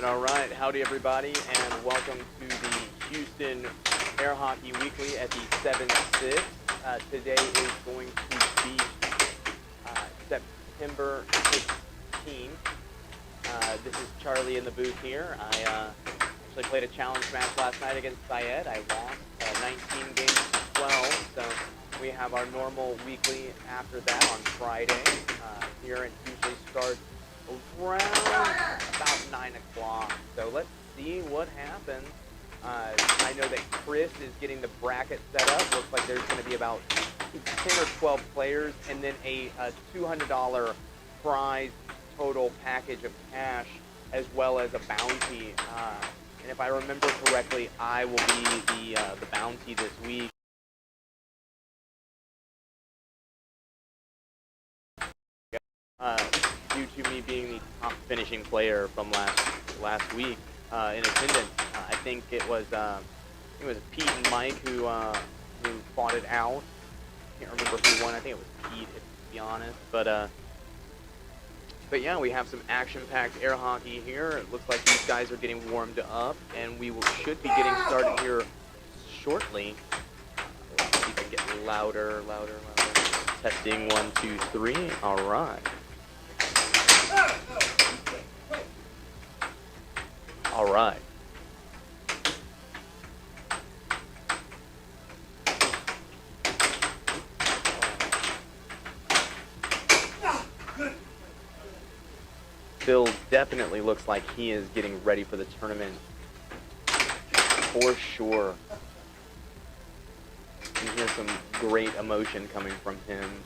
All right. Howdy, everybody, and welcome to the Houston Air Hockey Weekly at the 7-6. Today is going to be September 16th. This is Charlie in the booth here. I actually played a challenge match last night against Syed. I lost 19 games to 12, so we have our normal weekly after that on Friday here, and usually starts around about 9 o'clock. So let's see what happens. I know that Chris is getting the bracket set up. Looks like there's going to be about 10 or 12 players, and then a $200 prize total package of cash, as well as a bounty. And if I remember correctly, I will be the bounty this week. Due to me being the top finishing player from last week in attendance. I think it was Pete and Mike who fought it out. I can't remember who won. I think it was Pete, to be honest. But yeah, we have some action-packed air hockey here. It looks like these guys are getting warmed up, and we should be getting started here shortly. Let's see if I can get louder. Testing 1, 2, 3. All right. All right. Phil definitely looks like he is getting ready for the tournament for sure. You hear some great emotion coming from him.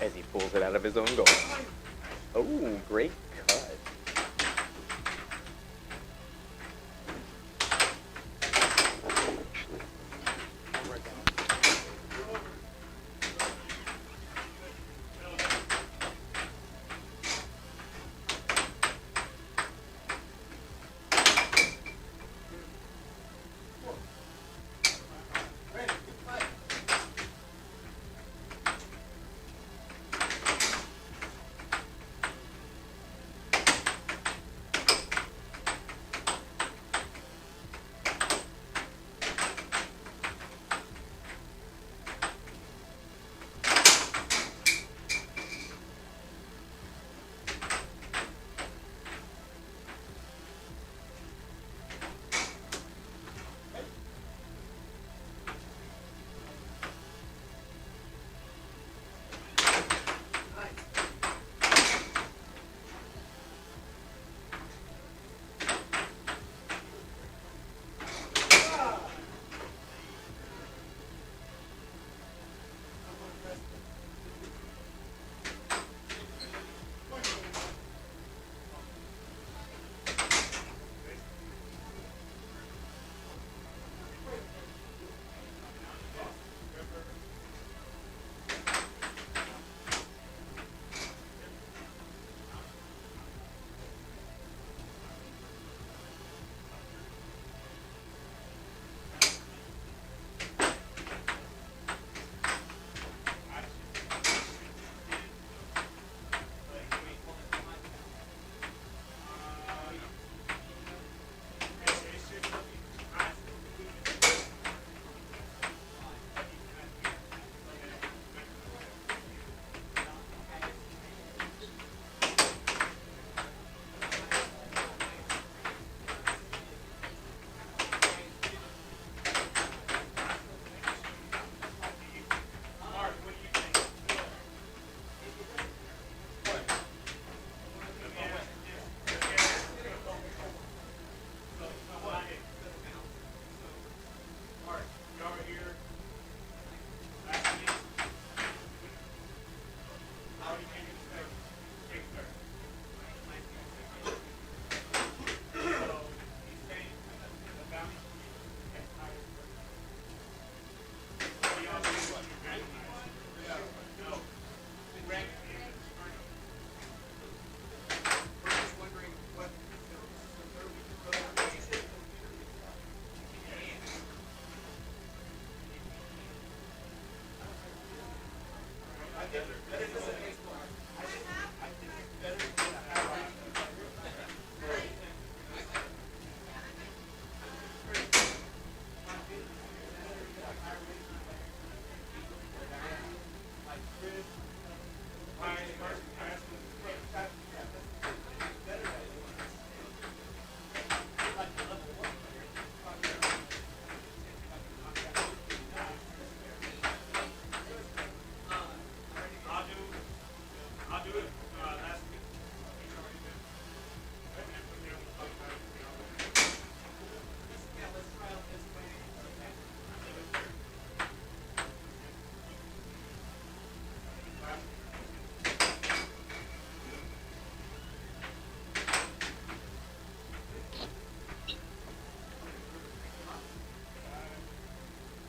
As he pulls it out of his own goal. Oh, great cut.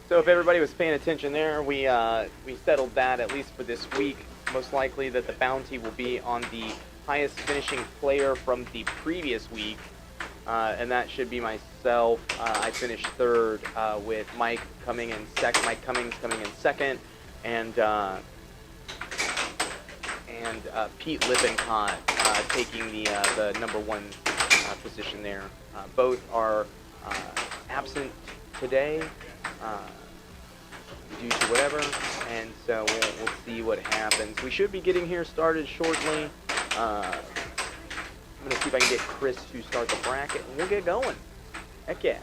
So if everybody was paying attention there, we settled that, at least for this week. Most likely that the bounty will be on the highest finishing player from the previous week, and that should be myself. I finished third with Mike coming in second. Mike Cummings coming in second, and Pete Lippincott taking the number one position there. Both are absent today. Due to whatever, and so we'll see what happens. We should be getting here started shortly. I'm going to see if I can get Chris to start the bracket, and we'll get going. Heck yeah.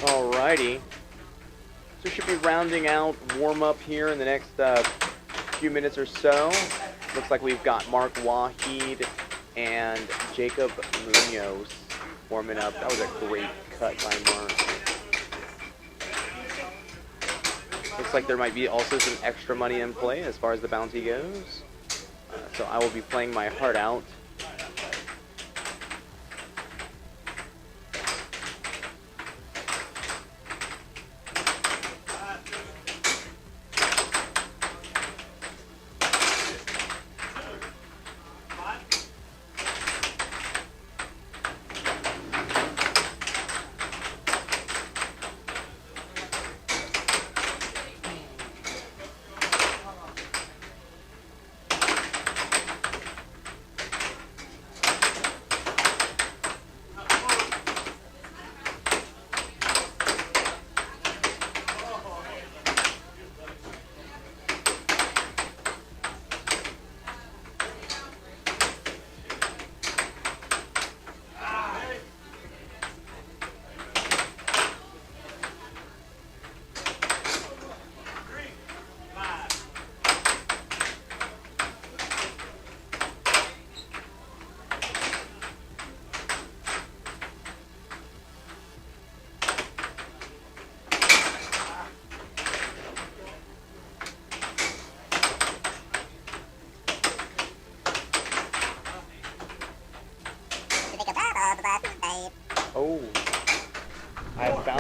Alrighty. So should be rounding out warm-up here in the next few minutes or so. Looks like we've got Mark Waheed and Jacob Munoz warming up. That was a great cut by Mark. Looks like there might be also some extra money in play as far as the bounty goes. So I will be playing my heart out.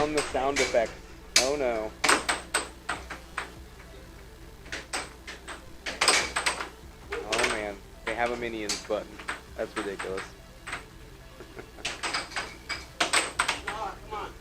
on the sound effects. Oh no. Oh man, they have a Minions button. That's ridiculous. Come on.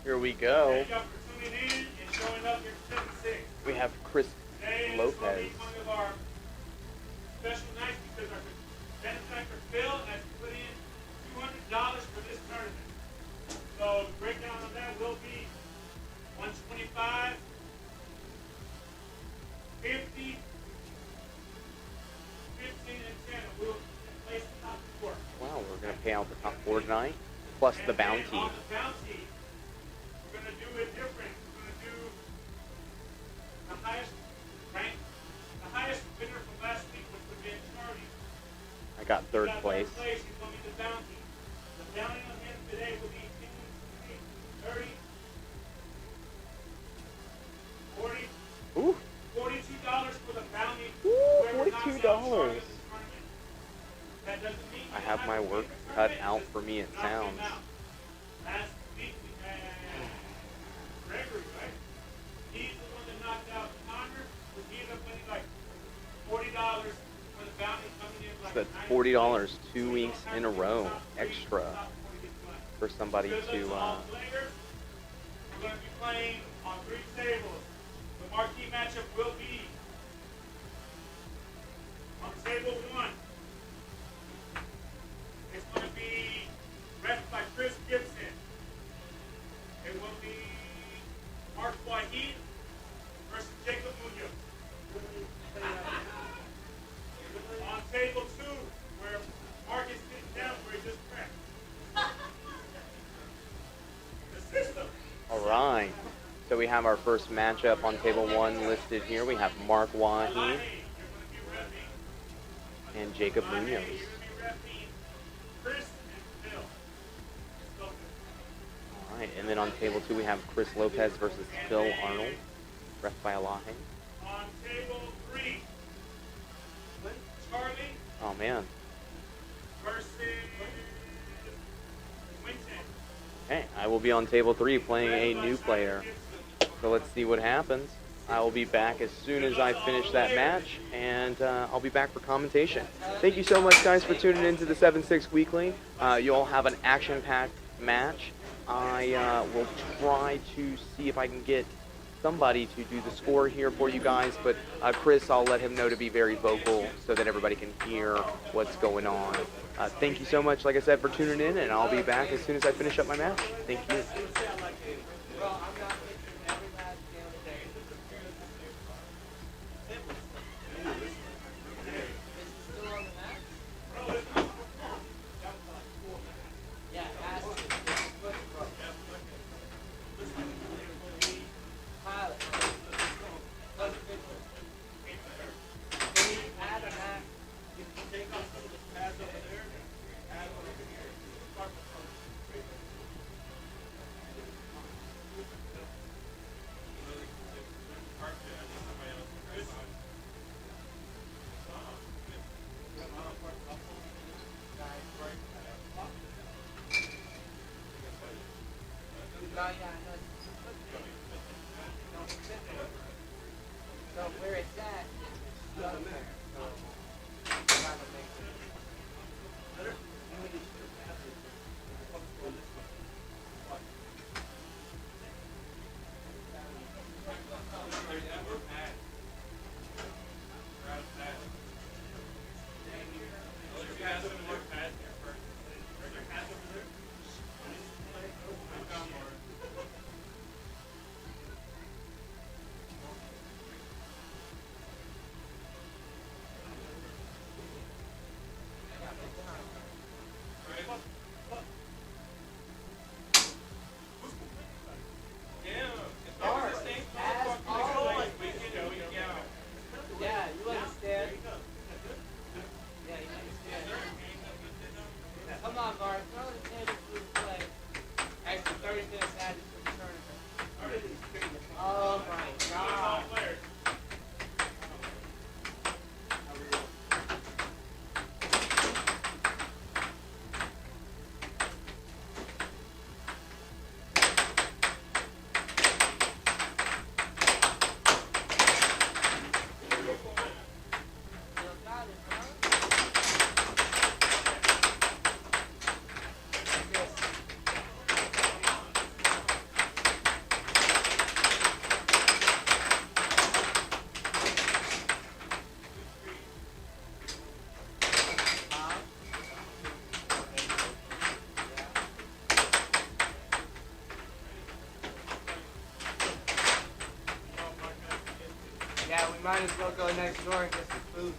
Here we go. Thank y'all for tuning in and showing up here at 7-6. We have Chris Today is Lopez. going to be one of our special nights because our benefactor Phil has put in $200 pay out the top 4 tonight, plus the bounty. On the bounty, we're going to do it different. We're going to do the highest rank, the highest winner from last week, which would be Charlie. I got third place. Third place, he's going to be the bounty. The bounty on him today will be 30, 40, Ooh. $42 for the bounty. Ooh, Whoever knocks out $42. Charlie in this tournament. That doesn't mean I you have my to work make a cut tournament. out for me, it Knock him sounds. out. Last week we had Gregory, right? He's the one that knocked out Connor, but he ended up winning like $40 for the bounty coming in. So that's $40 2 weeks in a row extra for somebody Because to. of all players, we're going to be playing on 3 tables. The marquee matchup will be on table 1. It's going to be ref by Chris Gibson. It will be Mark Wahid versus Jacob Munoz. On table 2, where Mark is sitting down where he just cracked. The system. All right. So we have our first matchup on table 1 listed here. We have Mark Wahid You're going to be repping. and Jacob Munoz. You're going to be repping Chris and Phil. All right. And then on table 2 we have Chris Lopez versus Phil Arnold, ref by Alahe. On table 3, Charlie Oh man. versus Winton. Okay, I will be on table 3 playing a new player. So let's see what happens. I will be back as soon as I finish that match, and I'll be back for commentation. Thank you so much, guys, for tuning into the 7-6 Weekly. You all have an action-packed match. I will try to see if I can get somebody to do the score here for you guys, but Chris, I'll let him know to be very vocal so that everybody can hear what's going on. Thank you so much, like I said, for tuning in, and I'll be back as soon as I finish up my match. Thank you. Might as well go next door and get some food.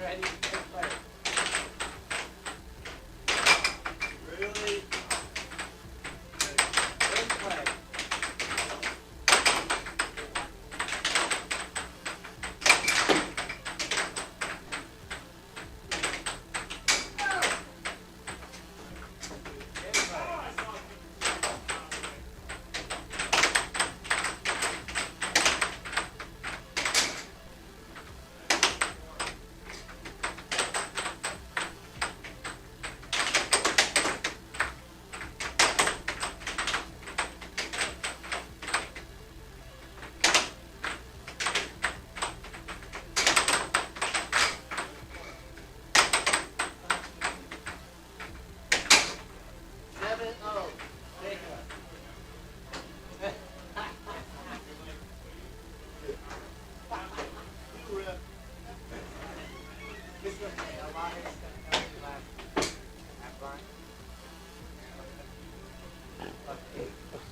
Ready? Play. Really? Good play.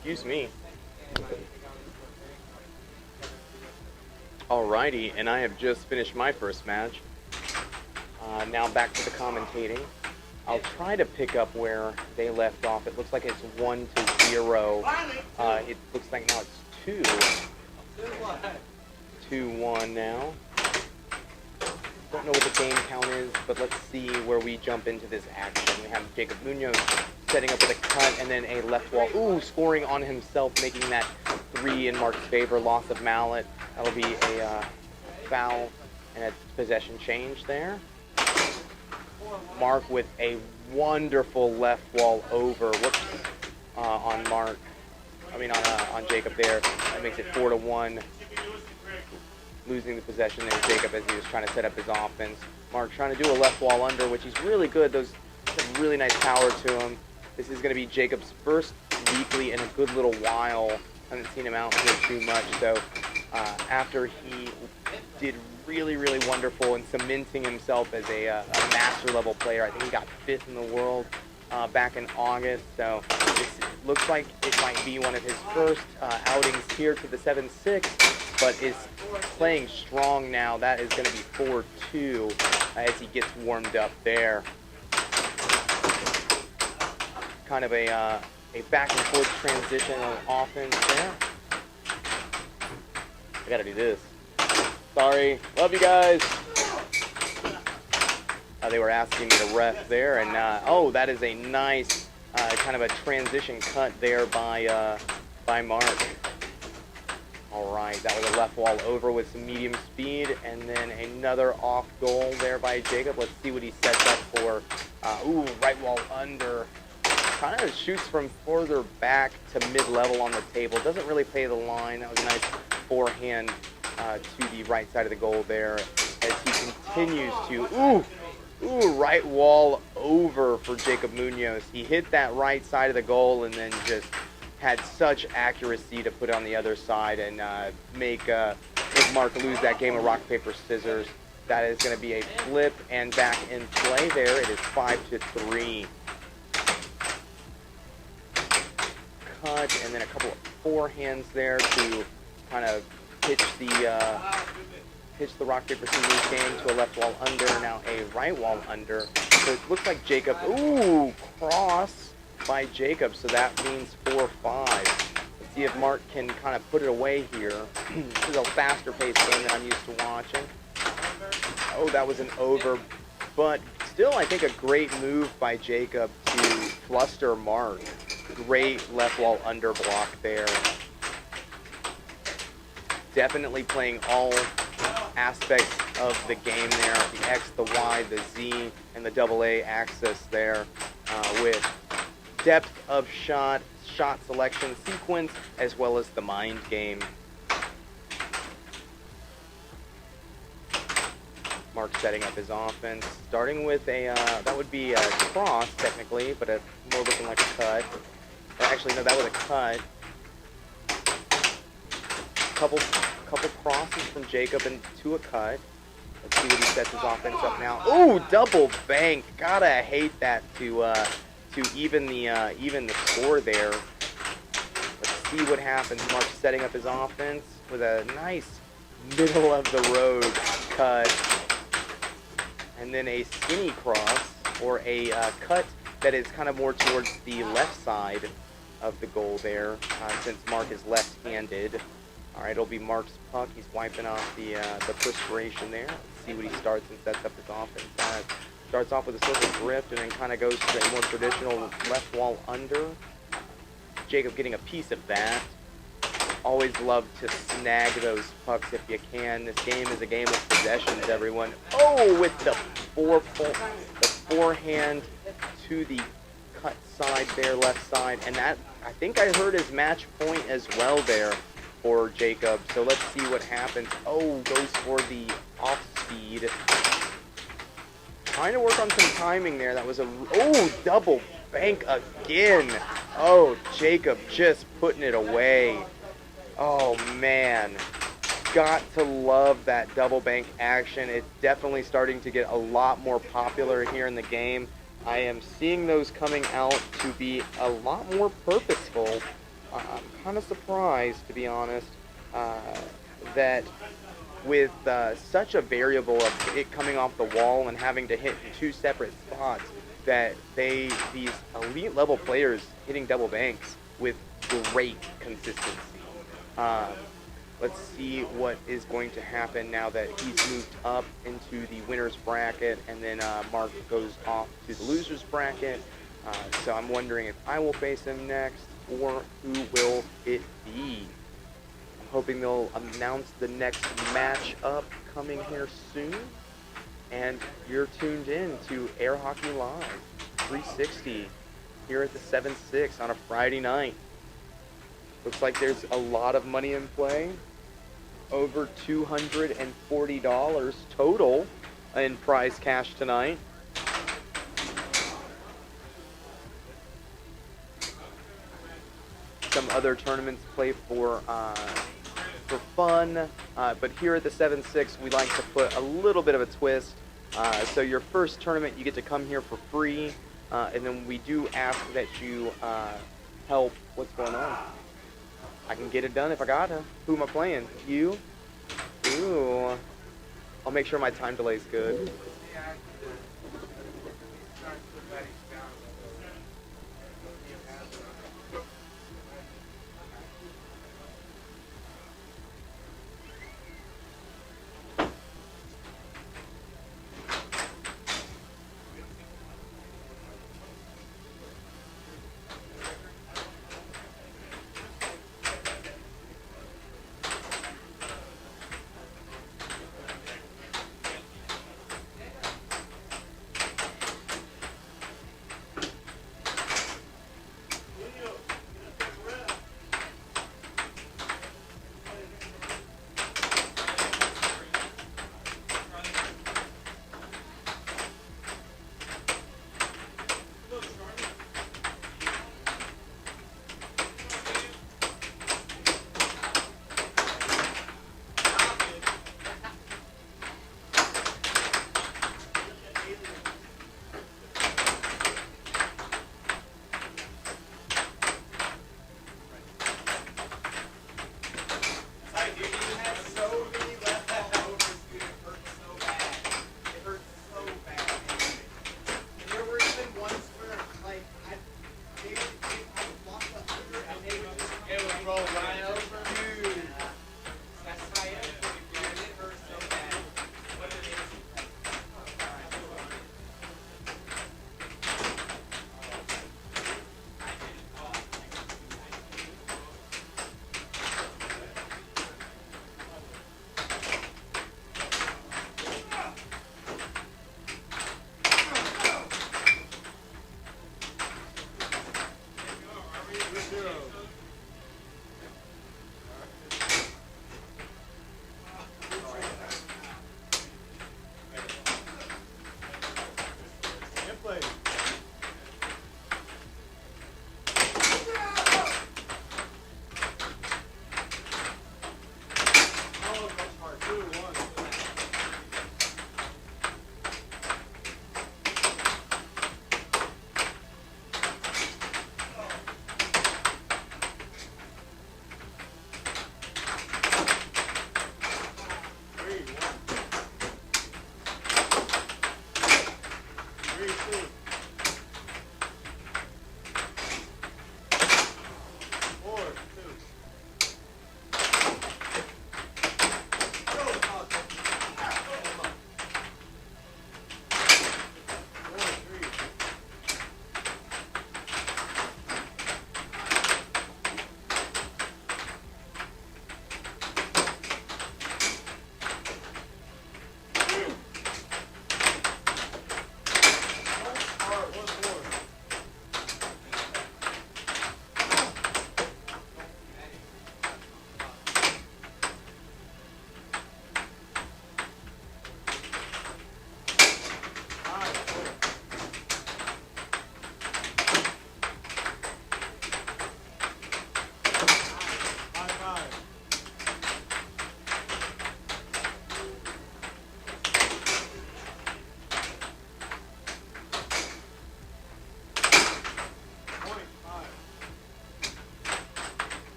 Excuse me. Alrighty, and I have just finished my first match. Now back to the commentating. I'll try to pick up where they left off. It looks like it's 1-0. It looks like now it's 2-1 now. Don't know what the game count is, but let's see where we jump into this action. We have Jacob Munoz setting up with a cut and then a left wall. Ooh, scoring on himself, making that 3 in Mark's favor. Loss of mallet. That'll be a foul and a possession change there. Mark with a wonderful left wall over. Whoops, on Mark. On Jacob there. That makes it 4-1. Losing the possession there, Jacob, as he was trying to set up his offense. Mark trying to do a left wall under, which he's really good. Those have really nice power to him. This is going to be Jacob's first weekly in a good little while. I haven't seen him out here too much, so after he did really, really wonderful in cementing himself as a master level player. I think he got 5th in the world back in August, so this looks like it might be one of his first outings here to the 7-6, but is playing strong now. That is going to be 4-2 as he gets warmed up there. Kind of a back and forth transition on offense there. I gotta do this. Sorry, love you guys. They were asking me to ref there, and oh, that is a nice kind of a transition cut there by Mark. All right, that was a left wall over with some medium speed, and then another off goal there by Jacob. Let's see what he sets up for. Ooh, right wall under. Kind of shoots from further back to mid-level on the table. Doesn't really pay the line. That was a nice forehand to the right side of the goal there as he continues to, ooh, right wall over for Jacob Munoz. He hit that right side of the goal and then just had such accuracy to put on the other side and make Mark lose that game of rock, paper, scissors. That is going to be a flip and back in play there. It is 5-3. Cut and then a couple of forehands there to kind of pitch the rock, paper, scissors game to a left wall under, now a right wall under. So it looks like Jacob, ooh, cross by Jacob, so that means 4-5. Let's see if Mark can kind of put it away here. This is a faster paced game than I'm used to watching. Oh, that was an over, but still I think a great move by Jacob to fluster Mark. Great left wall under block there. Definitely playing all aspects of the game there. The X, the Y, the Z, and the AA axis there with depth of shot, shot selection sequence, as well as the mind game. Mark setting up his offense, starting with a, that would be a cross technically, but more looking like a cut. Actually, no, that was a cut. Couple crosses from Jacob into a cut. Let's see what he sets his offense up now. Ooh, double bank. Gotta hate that to even the score there. Let's see what happens. Mark setting up his offense with a nice middle of the road cut. and then a skinny cross, or a cut that is kind of more towards the left side of the goal there, since Mark is left-handed. All right, it'll be Mark's puck. He's wiping off the perspiration there. Let's see what he starts and sets up his offense. Starts off with a circle drift and then kind of goes to a more traditional left wall under. Jacob getting a piece of that. Always love to snag those pucks if you can. This game is a game of possessions, everyone. Oh, with the forehand to the cut side there, left side. And that, I think I heard his match point as well there for Jacob. So let's see what happens. Oh, goes for the off speed. Trying to work on some timing there. That was double bank again. Oh, Jacob just putting it away. Oh, man. Got to love that double bank action. It's definitely starting to get a lot more popular here in the game. I am seeing those coming out to be a lot more purposeful. I'm kind of surprised, to be honest, that with such a variable of it coming off the wall and having to hit in two separate spots, that these elite level players hitting double banks with great consistency. Let's see what is going to happen now that he's moved up into the winner's bracket, and then Mark goes off to the loser's bracket. So I'm wondering if I will face him next, or who will it be? I'm hoping they'll announce the next match-up coming here soon. And you're tuned in to Air Hockey Live 360 here at the 7-6 on a Friday night. Looks like there's a lot of money in play. Over $240 total in prize cash tonight. Some other tournaments play for fun, but here at the 7-6 we like to put a little bit of a twist. So your first tournament you get to come here for free, and then we do ask that you help. What's going on? I can get it done if I gotta. Who am I playing? You? Ooh. I'll make sure my time delay's good.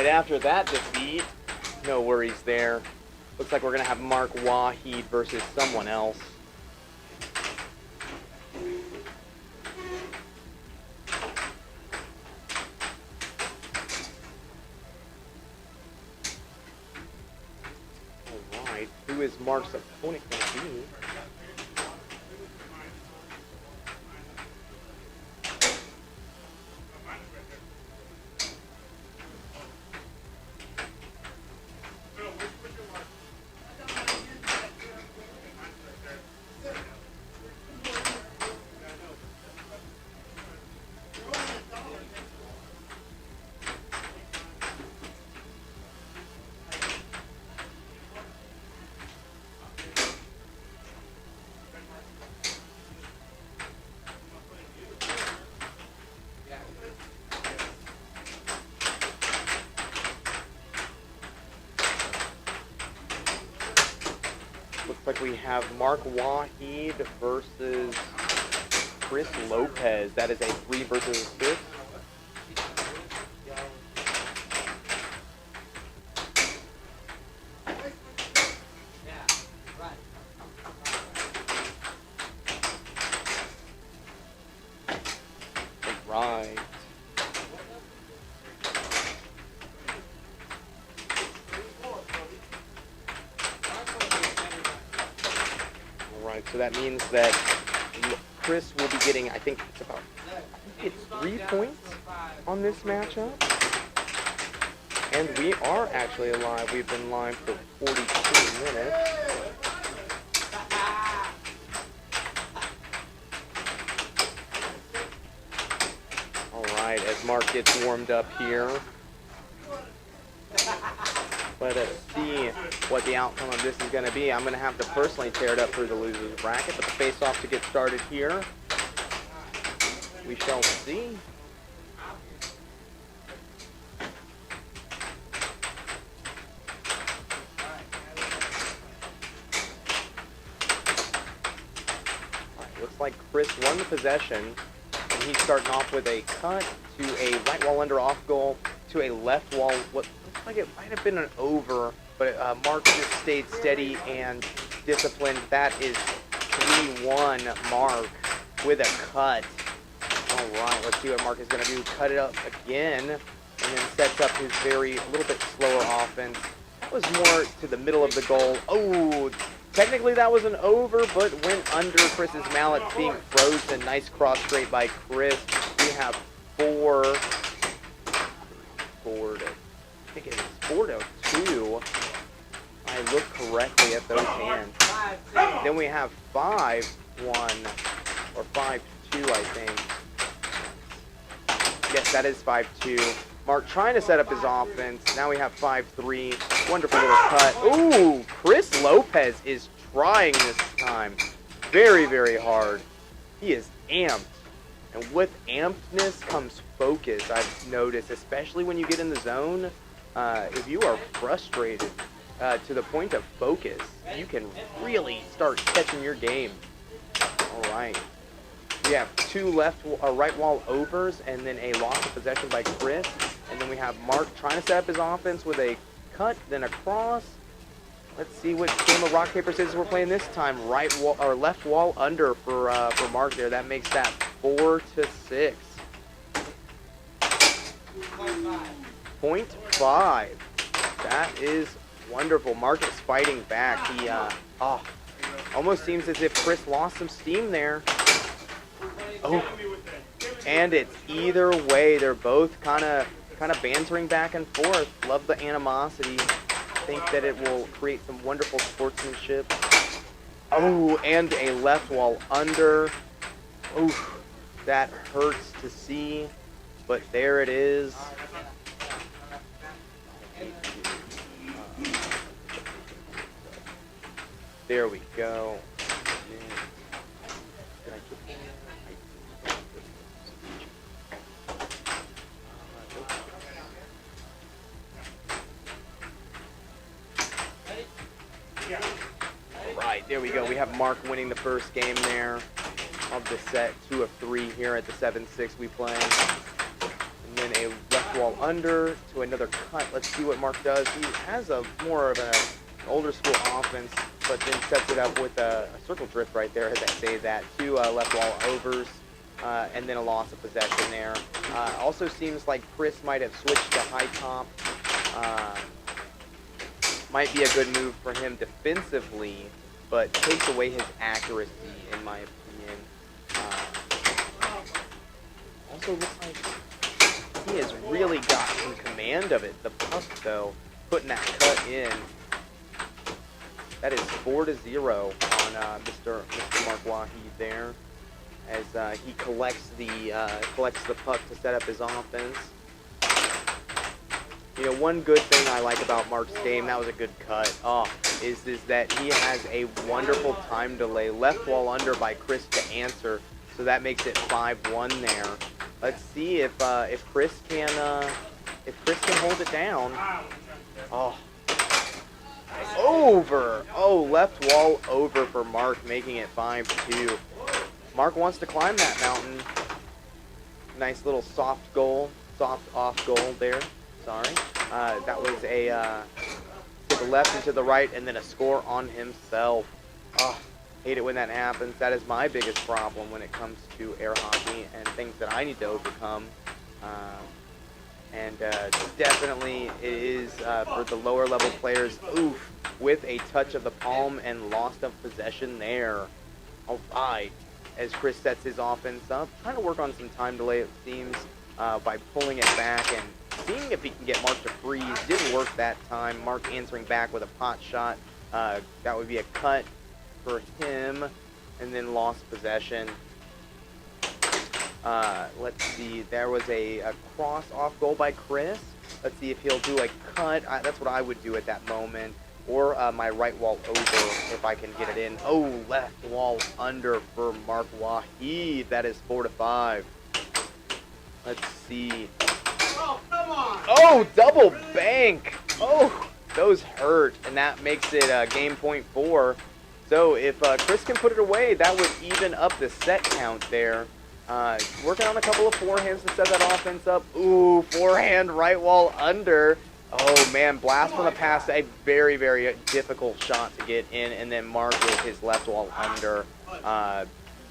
right, after that defeat, no worries there. Looks like we're going to have Mark Waheed versus someone else. Alright, who is Mark's opponent going to be? Looks like we have Mark Waheed versus Chris Lopez. That is a 3 versus a 6. Right. Alright, so that means that Chris will be getting, I think it's 3 points on this matchup. And we are actually live. We've been live for 42 minutes. Alright, as Mark gets warmed up here. Let us see what the outcome of this is going to be. I'm going to have to personally tear it up through the loser's bracket, but the face-off to get started here. We shall see. Right, looks like Chris won the possession, and he's starting off with a cut to a right wall under off goal to a left wall. What looks like it might have been an over, but Mark just stayed steady and disciplined. That is 3-1 Mark with a cut. All right, let's see what Mark is going to do. Cut it up again, and then sets up his a little bit slower offense. That was more to the middle of the goal. Oh, technically that was an over, but went under Chris's mallet, being frozen. Nice cross straight by Chris. We have 4 to 2. I look correctly at those hands. Then we have 5-1 or 5-2, I think. Yes, that is 5-2. Mark trying to set up his offense. Now we have 5-3. Wonderful little cut. Ooh, Chris Lopez is trying this time. Very, very hard. He is amped. And with ampedness comes focus, I've noticed, especially when you get in the zone. If you are frustrated to the point of focus, you can really start catching your game. All right. We have 2 right wall overs, and then a loss of possession by Chris. And then we have Mark trying to set up his offense with a cut, then a cross. Let's see what game of rock, paper, scissors we're playing this time. Right wall or left wall under for Mark there. That makes that 4 to 6. 0.5. That is wonderful. Mark is fighting back. He almost seems as if Chris lost some steam there. Oh, and it's either way. They're both kind of bantering back and forth. Love the animosity. Think that it will create some wonderful sportsmanship. Oh, and a left wall under. Oh, that hurts to see, but there it is. There we go. Right, there we go. We have Mark winning the first game there of the set. 2 of 3 here at the 7-6 we play. And then a left left wall under to another cut. Let's see what Mark does. He has a more of an older school offense, but then sets it up with a circle drift right there, as I say that. 2 left wall overs, and then a loss of possession there. Also seems like Chris might have switched to high top. Might be a good move for him defensively, but takes away his accuracy, in my opinion. Also looks like he has really got some command of it. The puck, though, putting that cut in. That is 4-0 on Mr. Mark Wahi there, as he collects the puck to set up his offense. You know, one good thing I like about Mark's game, that was a good cut, is that he has a wonderful time delay. Left wall under by Chris to answer, so that makes it 5-1 there. Let's see if Chris can hold it down. Oh, over. Oh, left wall over for Mark, making it 5-2. Mark wants to climb that mountain. Nice little soft off goal there. Sorry. That was a to the left and to the right, and then a score on himself. Oh, hate it when that happens. That is my biggest problem when it comes to air hockey and things that I need to overcome. Definitely it is for the lower level players. Oof, with a touch of the palm and loss of possession there. All right, as Chris sets his offense up, trying to work on some time delay, it seems, by pulling it back and seeing if he can get Mark to freeze. Didn't work that time. Mark answering back with a pot shot. That would be a cut for him, and then lost possession. Let's see. There was a cross off goal by Chris. Let's see if he'll do a cut. That's what I would do at that moment. Or my right wall over if I can get it in. Oh, left wall under for Mark Wahi. That is 4-5. Let's see. Oh, come on! Oh, double bank! Oh, those hurt, and that makes it game point 4. So if Chris can put it away, that would even up the set count there. Working on a couple of forehands to set that offense up. Ooh, forehand right wall under. Oh, man, blast from the past. A very, very difficult shot to get in, and then Mark with his left wall under.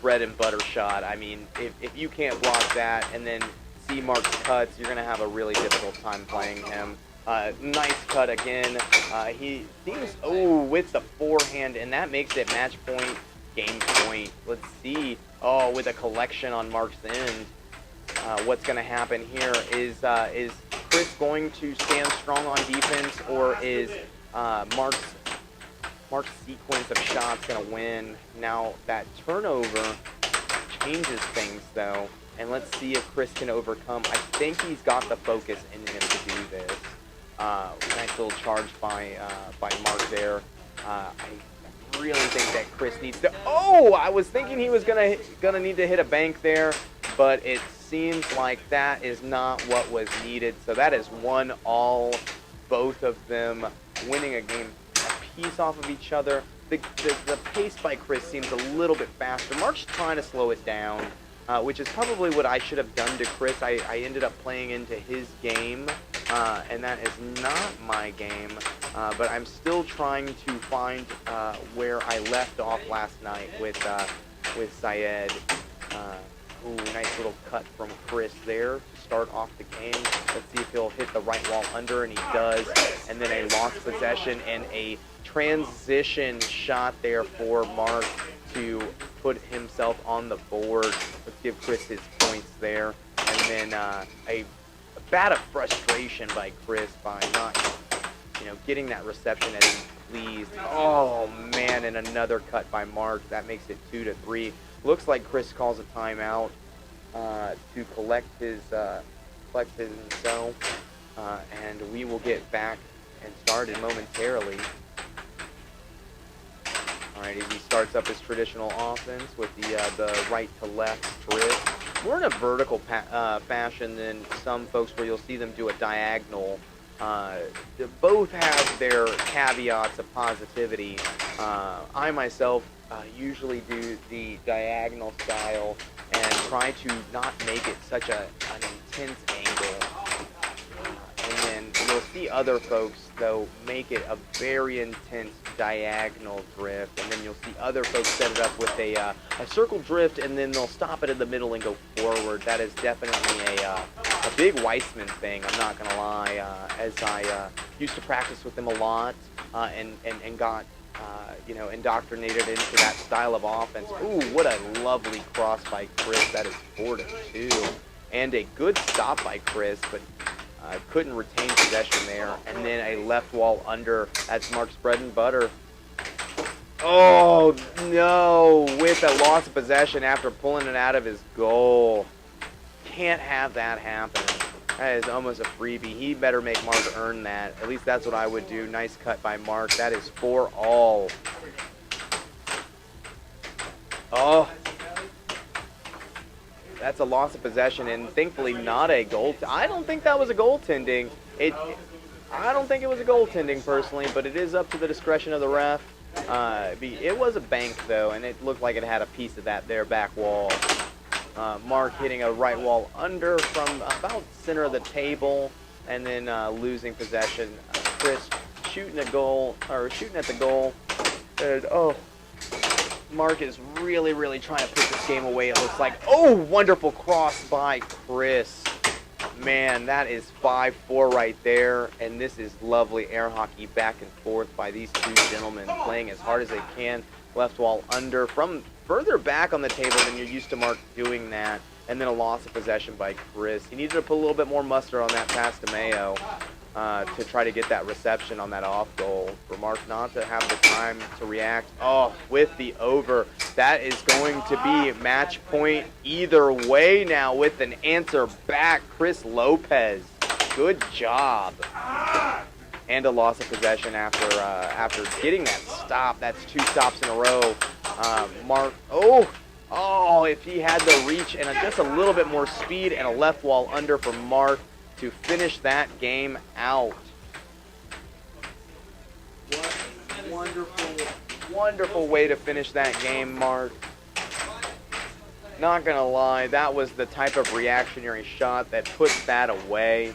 Bread and butter shot. I mean, if you can't block that and then see Mark's cuts, you're going to have a really difficult time playing him. Nice cut again. He seems, with the forehand, and that makes it match point, game point. Let's see. Oh, with a collection on Mark's end. What's going to happen here is Chris going to stand strong on defense, or is Mark's sequence of shots going to win? Now, that turnover changes things, though. And let's see if Chris can overcome. I think he's got the focus in him to do this. Nice little charge by Mark there. I really think that Chris needs to. Oh, I was thinking he was gonna need to hit a bank there, but it seems like that is not what was needed. So that is 1-all. Both of them winning a game a piece off of each other. The pace by Chris seems a little bit faster. Mark's trying to slow it down. Which is probably what I should have done to Chris. I ended up playing into his game, and that is not my game. But I'm still trying to find where I left off last night with Syed. Ooh, nice little cut from Chris there to start off the game. Let's see if he'll hit the right wall under, and he does. And then a lost possession and a transition shot there for Mark to put himself on the board. Let's give Chris his points there. And then a bat of frustration by Chris by not, getting that reception as he pleased. Oh, man, and another cut by Mark. That makes it 2-3. Looks like Chris calls a timeout to collect himself. And we will get back and started momentarily. Alright, as he starts up his traditional offense with the right to left drift. More in a vertical fashion than some folks where you'll see them do a diagonal. Both have their caveats of positivity. I myself usually do the diagonal style and try to not make it such an intense angle. you'll see other folks, though, make it a very intense diagonal drift, and then you'll see other folks set it up with a circle drift, and then they'll stop it in the middle and go forward. That is definitely a big Weissman thing, I'm not going to lie, as I used to practice with them a lot and got indoctrinated into that style of offense. Ooh, what a lovely cross by Chris. That is 4-2. And a good stop by Chris, but couldn't retain possession there. And then a left wall under. That's Mark's bread and butter. Oh, no. With a loss of possession after pulling it out of his goal. Can't have that happen. That is almost a freebie. He better make Mark earn that. At least that's what I would do. Nice cut by Mark. That is 4-all. Oh. That's a loss of possession, and thankfully not a goal. I don't think that was a goaltending. I don't think it was a goaltending personally, but it is up to the discretion of the ref. It was a bank though, and it looked like it had a piece of that there back wall. Mark hitting a right wall under from about center of the table, and then losing possession. Chris shooting at the goal, and Mark is really, really trying to put this game away, it looks like. Oh, wonderful cross by Chris. Man, that is 5-4 right there, and this is lovely air hockey back and forth by these two gentlemen playing as hard as they can. Left wall under from further back on the table than you're used to Mark doing that, and then a loss of possession by Chris. He needed to put a little bit more mustard on that pass to Mayo to try to get that reception on that off goal. For Mark not to have the time to react. Oh, with the over. That is going to be match point either way now with an answer back. Chris Lopez. Good job. And a loss of possession after getting that stop. That's 2 stops in a row. Mark, if he had the reach and just a little bit more speed, and a left wall under for Mark to finish that game out. What a wonderful way to finish that game, Mark. Not gonna lie, that was the type of reactionary shot that puts that away.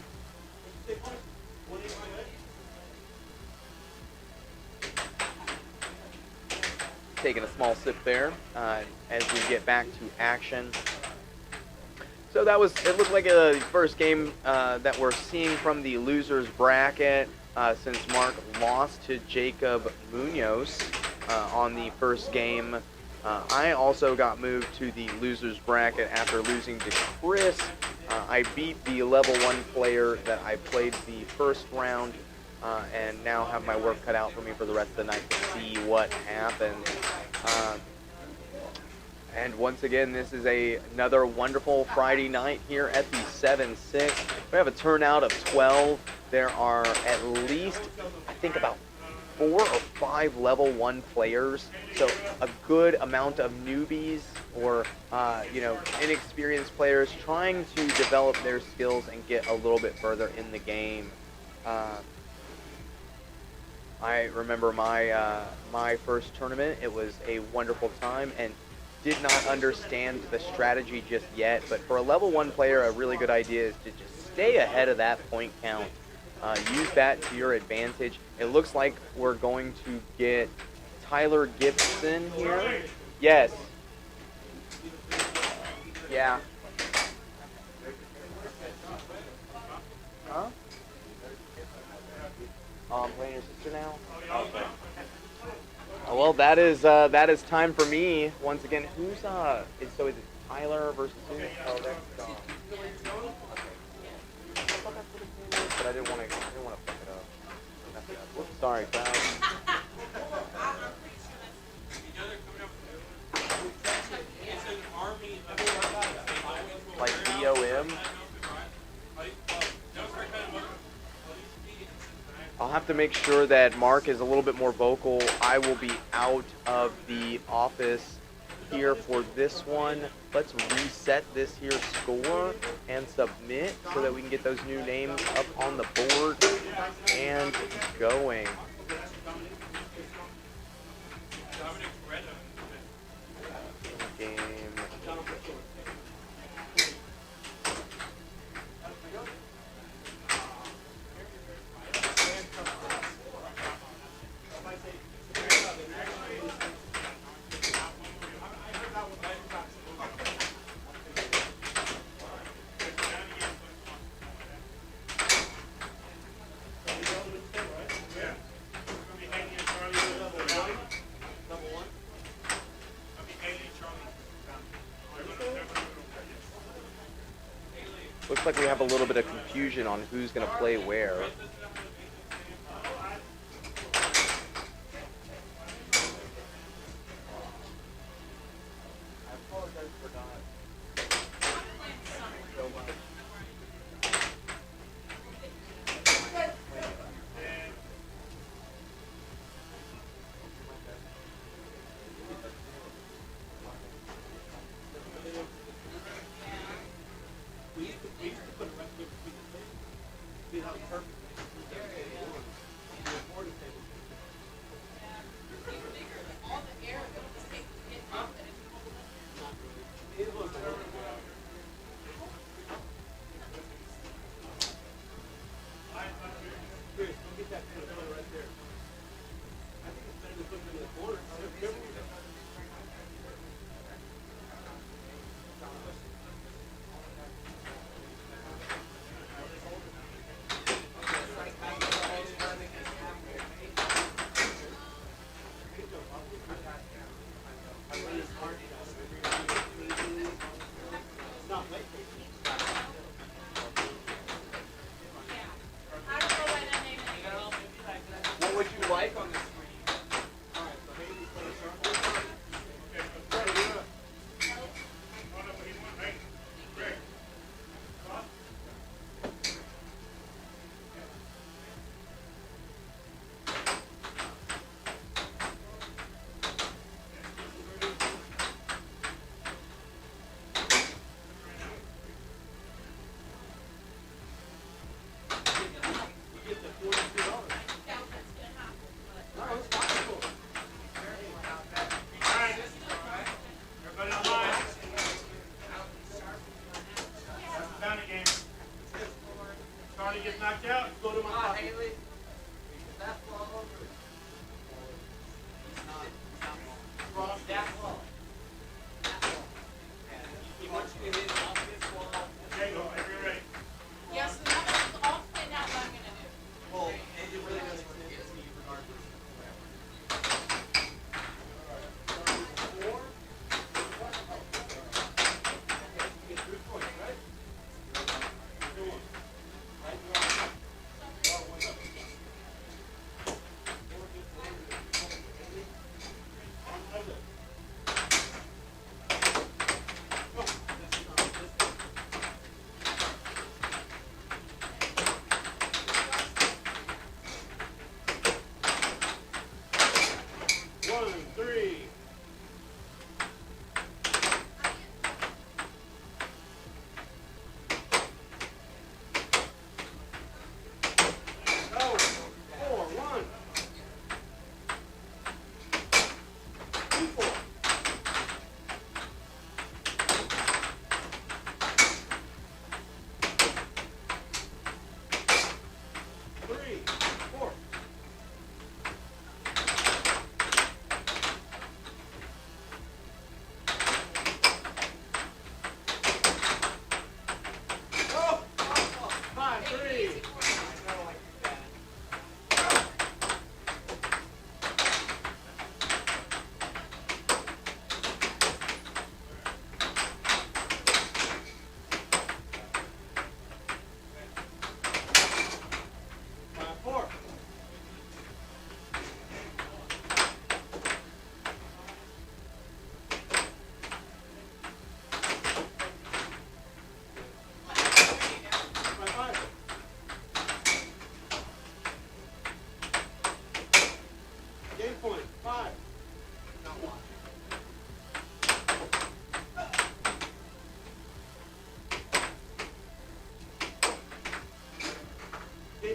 Taking a small sip there as we get back to action. So it looked like a first game that we're seeing from the losers bracket since Mark lost to Jacob Munoz on the first game. I also got moved to the losers bracket after losing to Chris. I beat the level 1 player that I played the first round, and now have my work cut out for me for the rest of the night to see what happens. And once again, this is another wonderful Friday night here at the 7-6. We have a turnout of 12. There are at least, I think, about 4 or 5 level 1 players. So a good amount of newbies or, inexperienced players trying to develop their skills and get a little bit further in the game. I remember my first tournament. It was a wonderful time, and did not understand the strategy just yet, but for a level 1 player, a really good idea is to just stay ahead of that point count. Use that to your advantage. It looks like we're going to get Tyler Gibson here. Yes. Yeah. Huh? Oh, I'm playing your sister now? Okay. Well, that is time for me once again. Who's is it Tyler versus who? Oh, that's but I didn't want to fuck it up. Whoops, sorry, crowd. Like BOM. I'll have to make sure that Mark is a little bit more vocal. I will be out of the office here for this one. Let's reset this here score and submit so that we can get those new names up on the board and going. Game. Looks like we have a little bit of confusion on who's going to play where.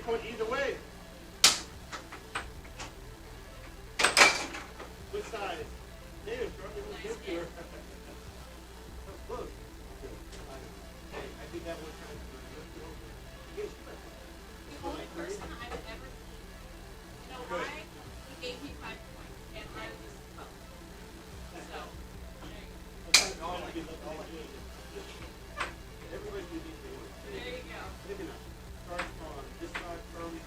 Point either way. Which side? Damn, Charlie was good to her. That was close. Hey, I did that one time. The only person I've ever seen, you know why? He gave me 5 points, and I was 12. So, everybody do these things. there you go. Maybe not. Start on this side, Charlie.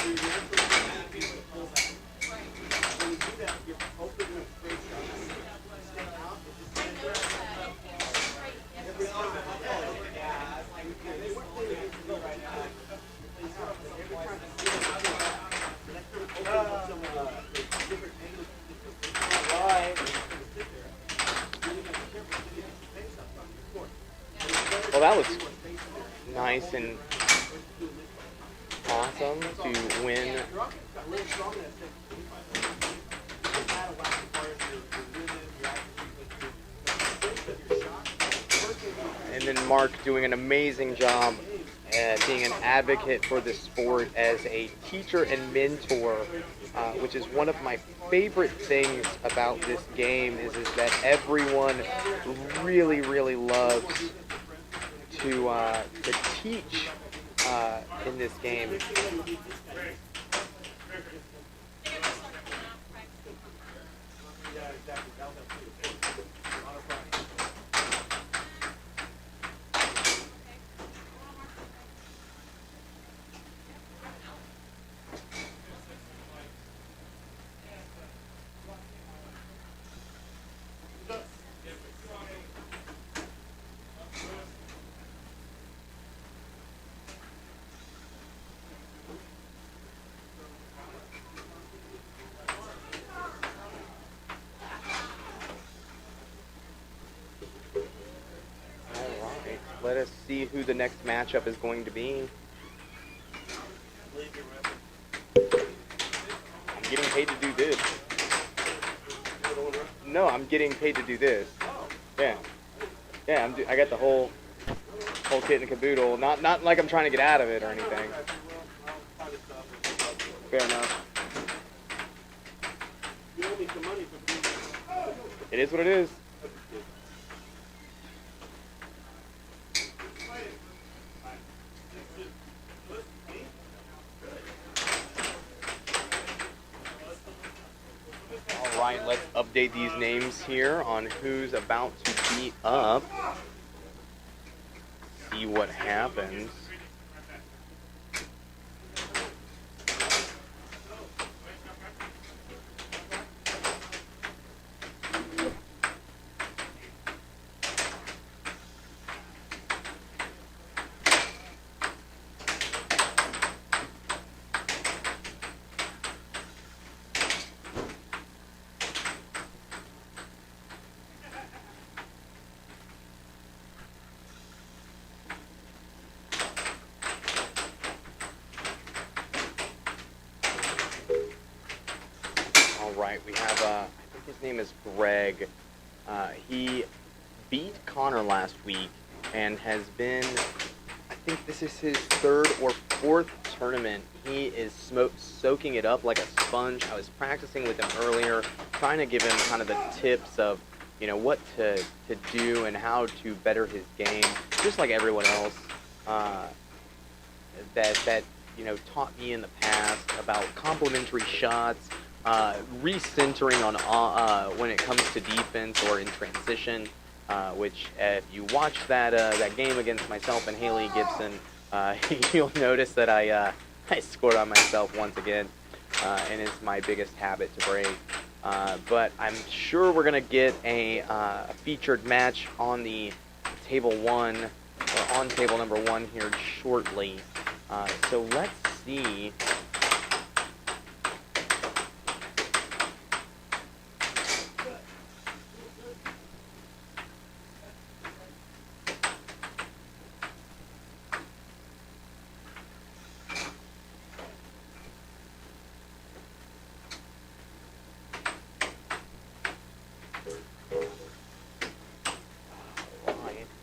When you do that, you're hoping to straight shot. Stay out, it just stays there. Every time. They weren't playing against me right now. Every time they get it, the next time it opens up some different angles. Right. Well, that was nice and awesome to win. And then Mark doing an amazing job at being an advocate for the sport as a teacher and mentor, which is one of my favorite things about this game is that everyone really, really loves to teach in this game. Let us see who the next matchup is going to be. I'm getting paid to do this. No, I'm getting paid to do this. Yeah. Yeah, I got the whole kit and caboodle. Not like I'm trying to get out of it or anything. Fair enough. It is what it is. Alright, let's update these names here on who's about to be up. See what happens. Right, we have, I think his name is Greg. He beat Connor last week and has been, I think this is his third or fourth tournament. He is soaking it up like a sponge. I was practicing with him earlier, trying to give him kind of the tips of, you know, what to do and how to better his game, just like everyone else that you know, taught me in the past about complementary shots, recentering on when it comes to defense or in transition, which if you watch that game against myself and Haley Gibson, you'll notice that I scored on myself once again, and it's my biggest habit to break. But I'm sure we're gonna get a featured match on the table one or on table number one here shortly. So let's see.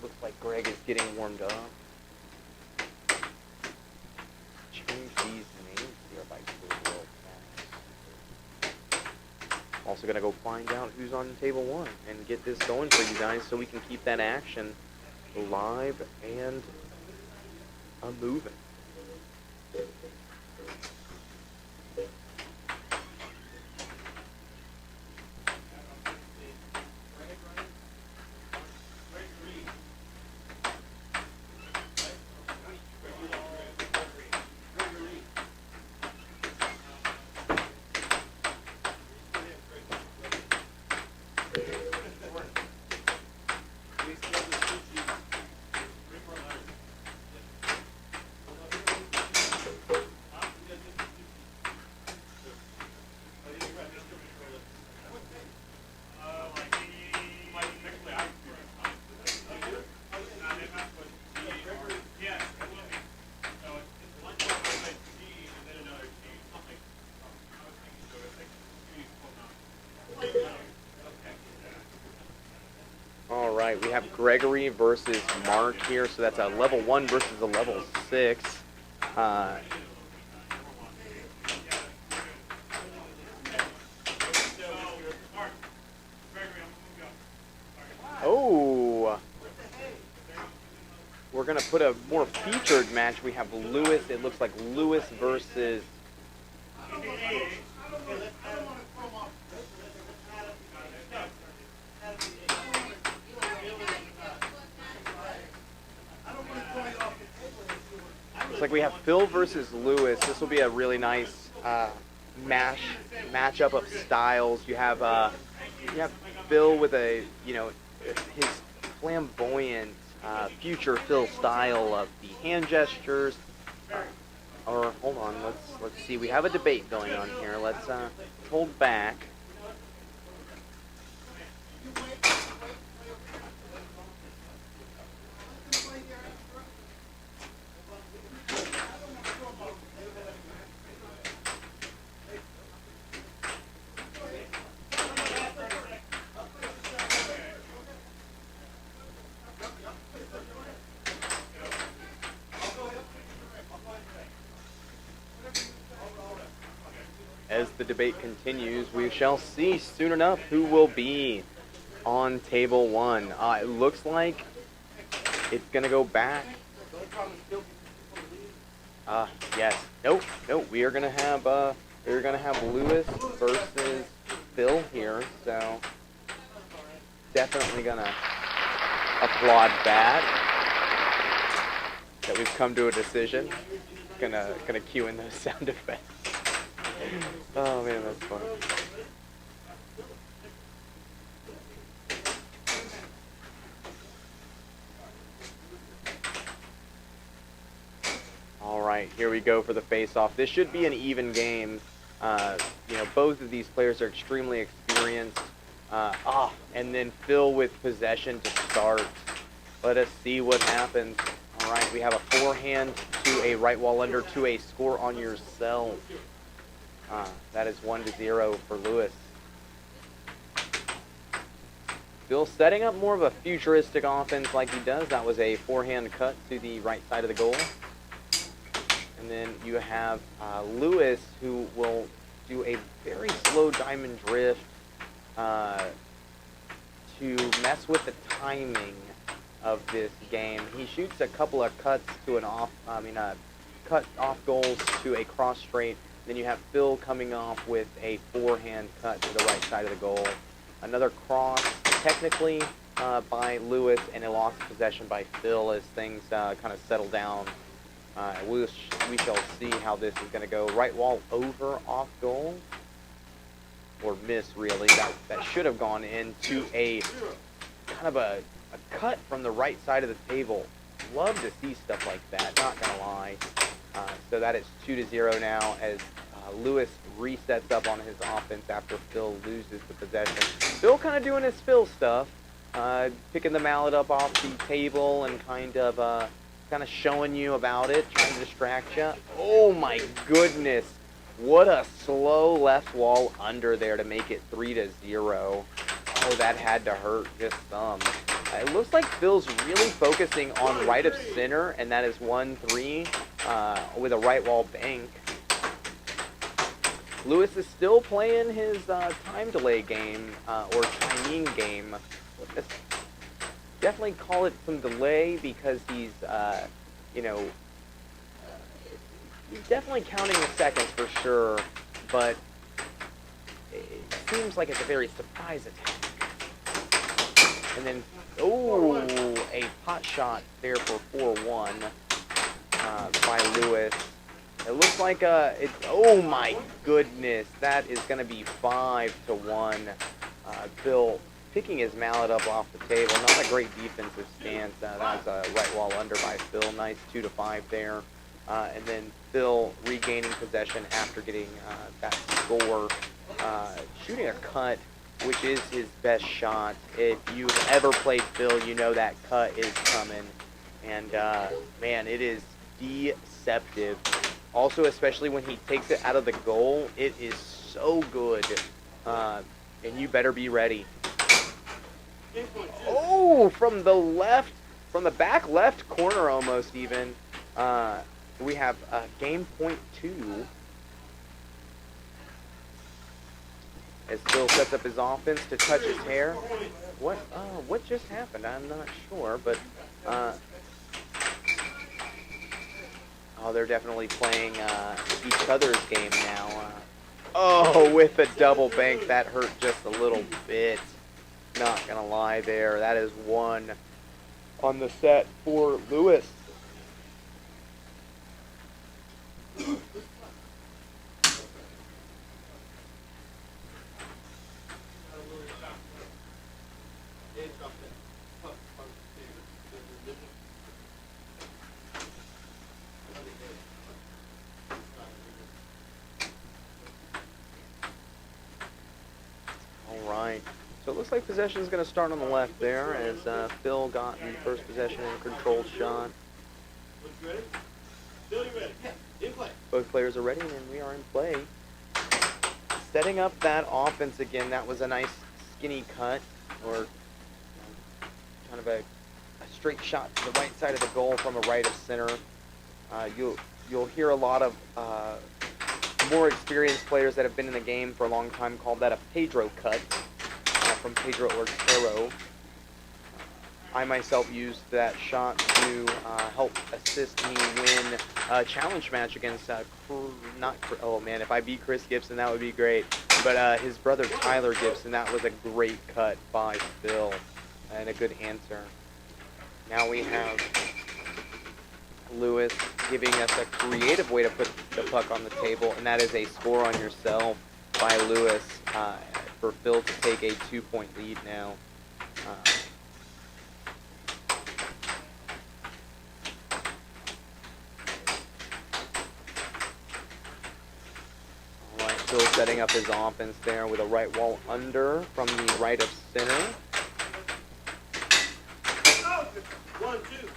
Looks like Greg is getting warmed up. Change these names here by World Max. Also gonna go find out who's on table one and get this going for you guys so we can keep that action live and moving. have Gregory versus Mark here, so that's a level 1 versus a level 6. Oh, we're going to put a more featured match. We have Lewis. It looks like Lewis versus... Looks like we have Phil versus Lewis. This will be a really nice matchup of styles. You have Phil with a, his flamboyant future Phil style of the hand gestures. Or hold on, let's see. We have a debate going on here. Let's hold back. As the debate continues, we shall see soon enough who will be on table 1. It looks like it's gonna go back. Yes. Nope. We are gonna have Lewis versus Phil here. So definitely gonna applaud that we've come to a decision. Gonna cue in those sound effects. Oh man, that's fun. All right, here we go for the face-off. This should be an even game. Both of these players are extremely experienced. And then Phil with possession to start. Let us see what happens. All right, we have a forehand to a right wall under to a score on yourself. That is 1-0 for Lewis. Phil setting up more of a futuristic offense like he does. That was a forehand cut to the right side of the goal. And then you have Lewis, who will do a very slow diamond drift to mess with the timing of this game. He shoots a couple of cuts to cut off goals to a cross straight. Then you have Phil coming off with a forehand cut to the right side of the goal. Another cross, technically, by Lewis, and a lost possession by Phil as things kind of settle down. We shall see how this is going to go. Right wall over, off goal, or miss, really. That should have gone into a kind of a cut from the right side of the table. Love to see stuff like that, not going to lie. So that is 2-0 now as Lewis resets up on his offense after Phil loses the possession. Phil kind of doing his Phil stuff, picking the mallet up off the table and kind of showing you about it, trying to distract you. Oh my goodness. What a slow left wall under there to make it 3-0. Oh, that had to hurt just some. It looks like Phil's really focusing on right of center, and that is 1-3 with a right wall bank. Lewis is still playing his time delay game, or timing game. Let's definitely call it some delay because he's, he's definitely counting the seconds for sure, but it seems like it's a very surprise attack. And then, a pot shot there for 4-1 by Lewis. It looks like oh my goodness, that is going to be 5-1. Phil picking his mallet up off the table. Not a great defensive stance. That's a right wall under by Phil. Nice 2-5 there. And then Phil regaining possession after getting that score. Shooting a cut, which is his best shot. If you've ever played Phil, you know that cut is coming. And, man, it is deceptive. Also, especially when he takes it out of the goal, it is so good. And you better be ready. Oh, from the left, from the back left corner almost even. We have game point 2. As Phil sets up his offense to touch his hair. What just happened? I'm not sure, but they're definitely playing each other's game now. With a double bank, that hurt just a little bit. Not gonna lie there. That is 1 on the set for Lewis. Alright, so it looks like possession is going to start on the left there as Phil got in first possession and controlled shot. Both players are ready and we are in play. Setting up that offense again, that was a nice skinny cut, or kind of a straight shot to the right side of the goal from a right of center. You'll hear a lot of more experienced players that have been in the game for a long time call that a Pedro cut from Pedro Ortero. I myself used that shot to help assist me win a challenge match against if I beat Chris Gibson, that would be great. But his brother Tyler Gibson, that was a great cut by Phil and a good answer. Now we have Lewis giving us a creative way to put the puck on the table, and that is a score on yourself by Lewis for Phil to take a 2-point lead now. Alright, Phil setting up his offense there with a right wall under from the right of center. 1, 2.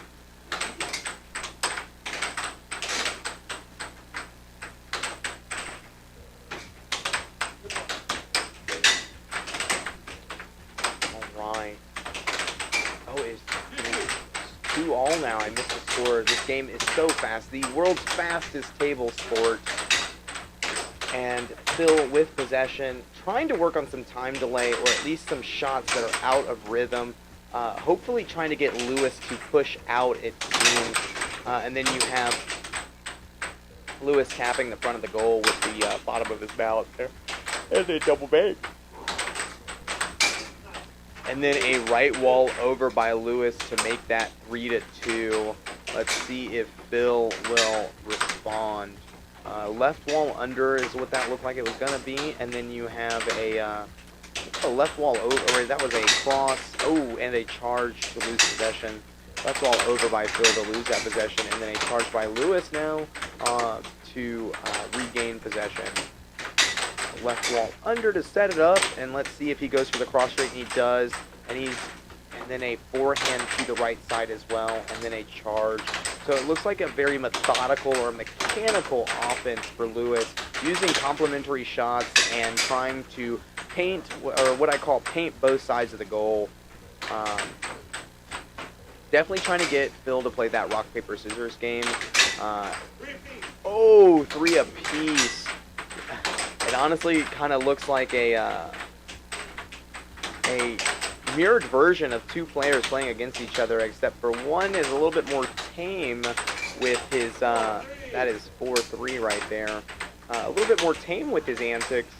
Now I missed the score. This game is so fast. The world's fastest table sport. And Phil with possession, trying to work on some time delay or at least some shots that are out of rhythm. Hopefully trying to get Lewis to push out, it seems. And then you have Lewis tapping the front of the goal with the bottom of his mallet there. And a double bank. And then a right wall over by Lewis to make that 3-2. Let's see if Phil will respond. Left wall under is what that looked like it was going to be. And then you have a left wall over. That was a cross. And a charge to lose possession. Left wall over by Phil to lose that possession. And then a charge by Lewis now to regain possession. Left wall under to set it up, and let's see if he goes for the cross straight, and he does, and then a forehand to the right side as well, and then a charge. So it looks like a very methodical or mechanical offense for Lewis, using complementary shots and trying to paint, or what I call paint both sides of the goal. Definitely trying to get Phil to play that rock, paper, scissors game. 3 apiece. It honestly kind of looks like a mirrored version of two players playing against each other, except for one is a little bit more tame with his, that is 4-3 right there. A little bit more tame with his antics.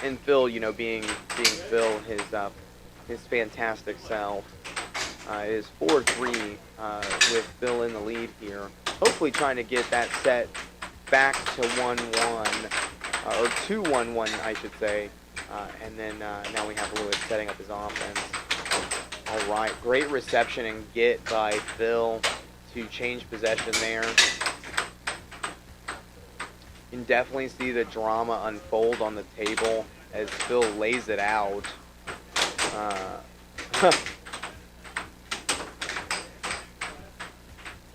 And Phil, being Phil, his fantastic self. It is 4-3 with Phil in the lead here. Hopefully trying to get that set back to 1-1, or 2-1-1, I should say. And then now we have Lewis setting up his offense. All right, great reception and get by Phil to change possession there. You can definitely see the drama unfold on the table as Phil lays it out.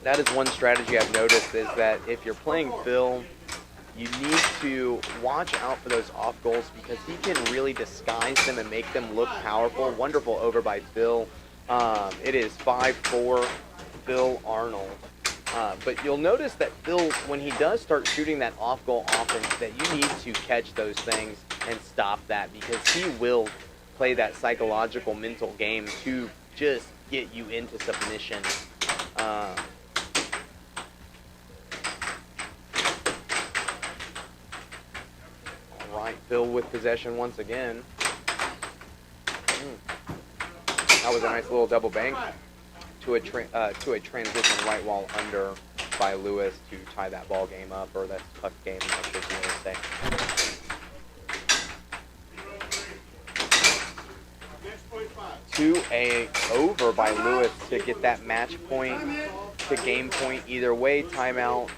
That is one strategy I've noticed, is that if you're playing Phil, you need to watch out for those off goals because he can really disguise them and make them look powerful. Wonderful over by Phil. It is 5-4 Phil Arnold. But you'll notice that Phil, when he does start shooting that off-goal offense, that you need to catch those things and stop that because he will play that psychological mental game to just get you into submission. All right, Phil with possession once again. That was a nice little double bank to a transition right wall under by Lewis to tie that ball game up, or that puck game, I should really say. Match point 5. 2-a over by Lewis to get that match point to game point either way. Timeout.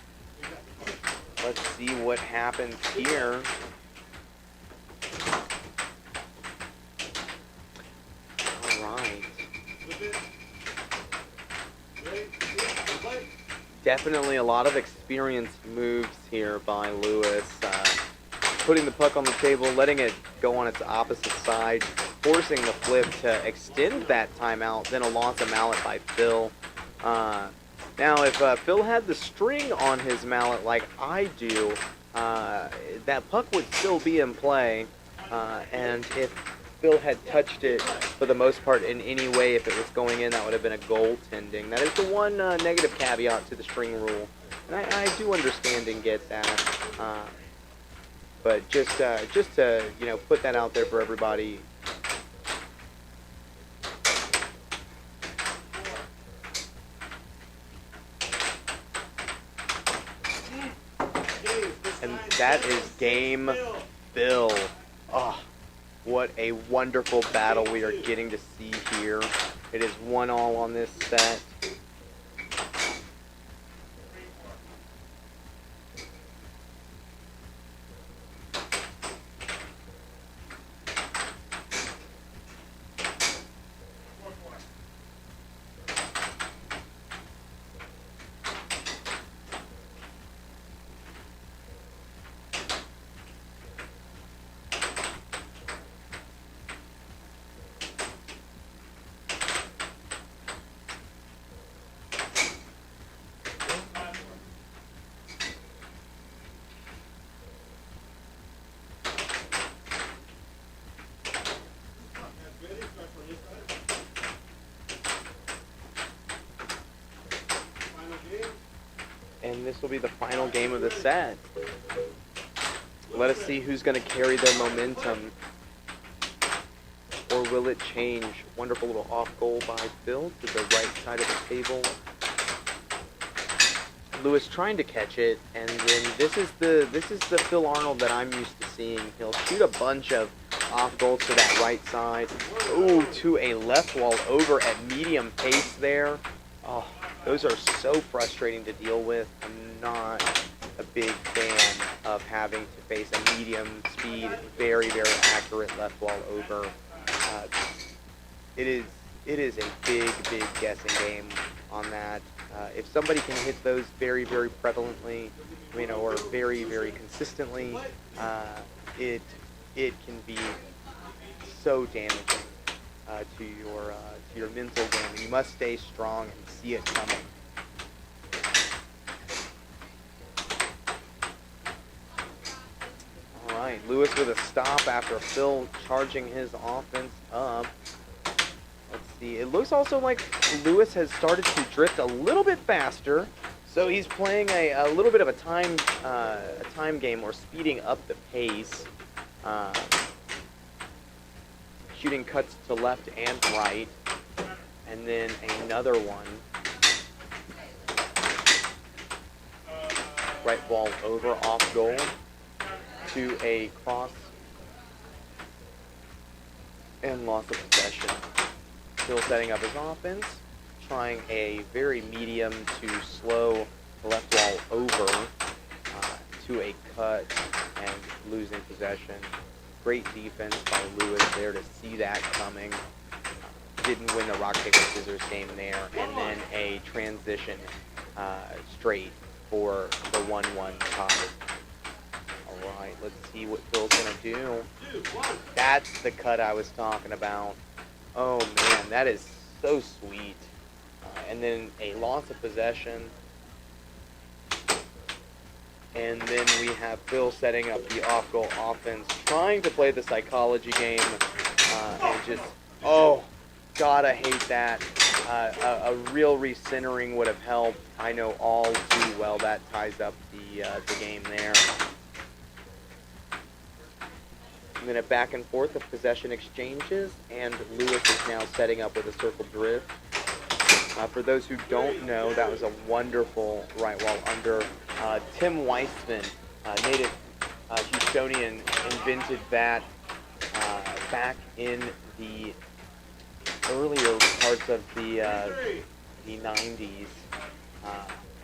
Let's see what happens here. All right. Definitely a lot of experienced moves here by Lewis. Putting the puck on the table, letting it go on its opposite side, forcing the flip to extend that timeout, then a loss of mallet by Phil. Now, if Phil had the string on his mallet like I do, that puck would still be in play. And if Phil had touched it for the most part in any way, if it was going in, that would have been a goaltending. That is the one negative caveat to the string rule. And I do understand and get that. But just to put that out there for everybody. And that is game Phil. Oh, what a wonderful battle we are getting to see here. It is 1-1 on this set. And this will be the final game of the set. Let us see who's going to carry their momentum. Or will it change? Wonderful little off goal by Phil to the right side of the table. Lewis trying to catch it, and then this is the Phil Arnold that I'm used to seeing. He'll shoot a bunch of off goals to that right side. Ooh, to a left wall over at medium pace there. Oh, those are so frustrating to deal with. I'm not a big fan of having to face a medium speed, very, very accurate left wall over. It is a big, big guessing game on that. If somebody can hit those very, very prevalently, or very, very consistently, it can be so damaging to your mental game. You must stay strong and see it coming. All right, Lewis with a stop after Phil charging his offense up. Let's see. It looks also like Lewis has started to drift a little bit faster, so he's playing a little bit of a time game, or speeding up the pace. Shooting cuts to left and right, and then another one. Right wall over, off goal, to a cross, and loss of possession. Still setting up his offense, trying a very medium to slow left wall over to a cut, and losing possession. Great defense by Lewis there to see that coming. Didn't win the rock, paper, scissors game there. And then a transition straight for the 1-1 tie. All right, let's see what Phil's going to do. That's the cut I was talking about. Oh, man, that is so sweet. And then a loss of possession. And then we have Phil setting up the off-goal offense, trying to play the psychology game. And just, oh, God, I hate that. A real recentering would have helped. I know all too well that ties up the game there. And then a back and forth of possession exchanges, and Lewis is now setting up with a circle drift. For those who don't know, that was a wonderful right wall under. Tim Weissman, native Houstonian, invented that back in the earlier parts of the 90s,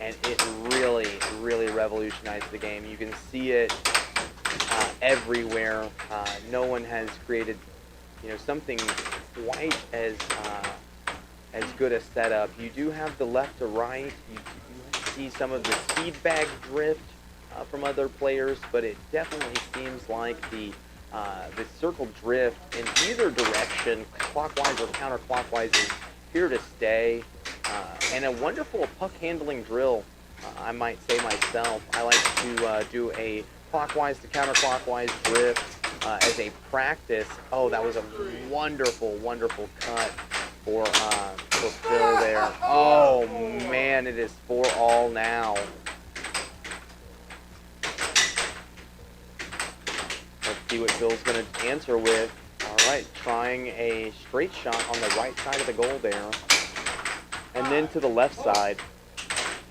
and it really, really revolutionized the game. You can see it everywhere. No one has created, something quite as good a setup. You do have the left to right. You see some of the seed bag drift from other players, but it definitely seems like the circle drift in either direction, clockwise or counterclockwise, is here to stay. And a wonderful puck handling drill, I might say myself. I like to do a clockwise to counterclockwise drift as a practice. Oh, that was a wonderful, wonderful cut for Phil there. Oh man, it is 4-all now. Let's see what Phil's going to answer with. All right, trying a straight shot on the right side of the goal there. And then to the left side.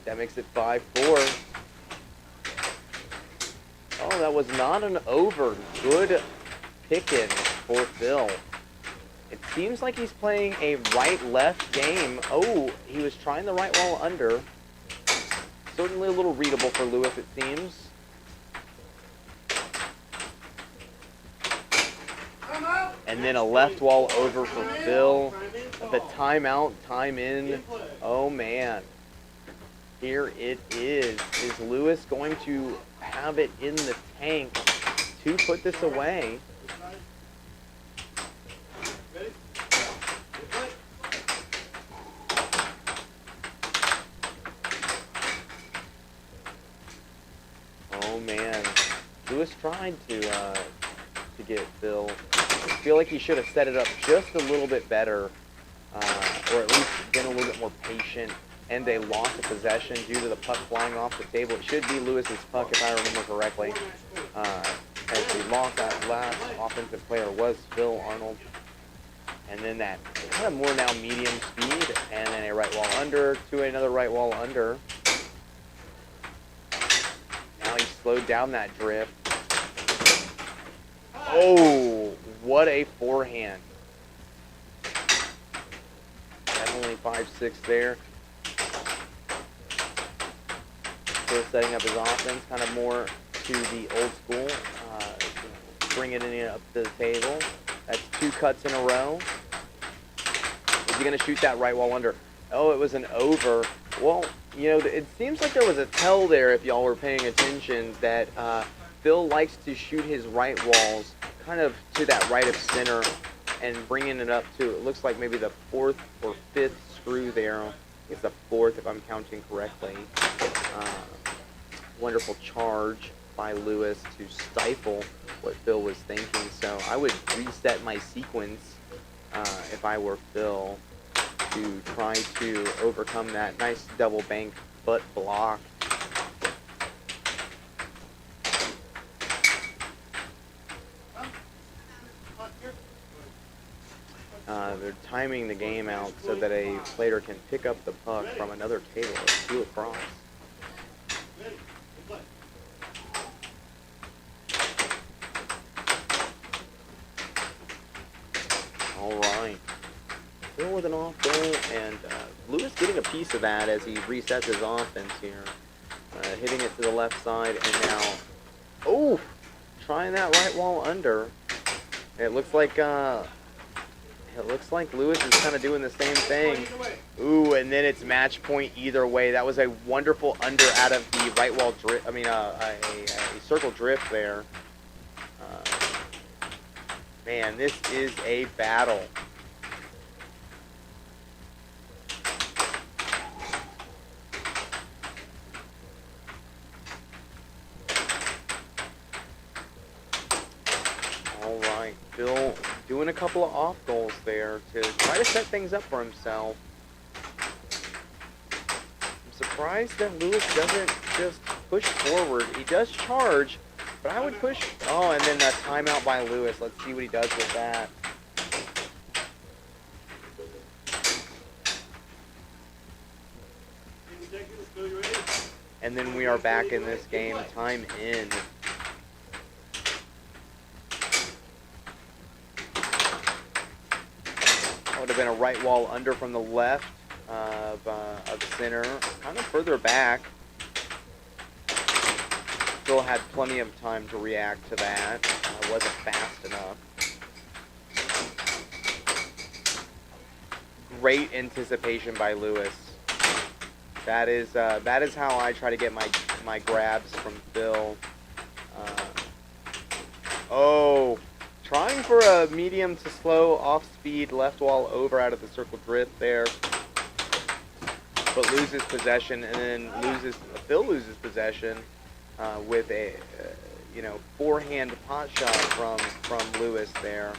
That makes it 5-4. Oh, that was not an over. Good picking for Phil. It seems like he's playing a right-left game. Oh, he was trying the right wall under. Certainly a little readable for Lewis, it seems. And then a left wall over for Phil. The timeout, time in. Oh, man. Here it is. Is Lewis going to have it in the tank to put this away? Oh man, Lewis tried to get Phil. I feel like he should have set it up just a little bit better, or at least been a little bit more patient. And they lost the possession due to the puck flying off the table. It should be Lewis's puck, if I remember correctly. As we lost that last offensive player was Phil Arnold. And then that kind of more now medium speed, and then a right wall under to another right wall under. Now he slowed down that drift. Oh, what a forehand. Definitely 5-6 there. Still setting up his offense, kind of more to the old school, bringing it up to the table. That's 2 cuts in a row. Is he going to shoot that right wall under? Oh, it was an over. Well, it seems like there was a tell there, if y'all were paying attention, that Phil likes to shoot his right walls kind of to that right of center and bringing it up to, it looks like maybe the 4th or 5th screw there. It's the 4th if I'm counting correctly. Wonderful charge by Lewis to stifle what Phil was thinking. So I would reset my sequence if I were Phil to try to overcome that nice double bank butt block. They're timing the game out so that a player can pick up the puck from another table or 2 across. All right. Phil with an off goal, and Lewis getting a piece of that as he resets his offense here. Hitting it to the left side, and now, oh, trying that right wall under. It looks like It looks like Lewis is kind of doing the same thing. Ooh, and then it's match point either way. That was a wonderful under out of the right wall drift. I mean, a circle drift there. Man, this is a battle. All right, Bill doing a couple of off goals there to try to set things up for himself. I'm surprised that Lewis doesn't just push forward. He does charge, but I would push. Oh, and then a timeout by Lewis. Let's see what he does with that. And then we are back in this game. Time in. That would have been a right wall under from the left of center. Kind of further back. Still had plenty of time to react to that. Wasn't fast enough. Great anticipation by Lewis. That is how I try to get my grabs from Phil. Oh, trying for a medium to slow off speed left wall over out of the circle drift there, but loses possession, and then Phil loses possession with a forehand pot shot from Lewis there.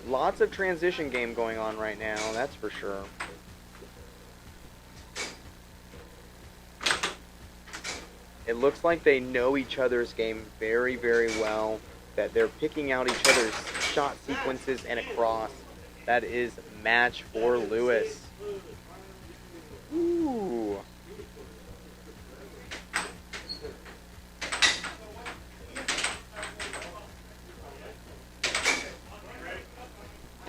Lots of transition game going on right now, that's for sure. It looks like they know each other's game very, very well, that they're picking out each other's shot sequences and across. That is match for Lewis. Ooh.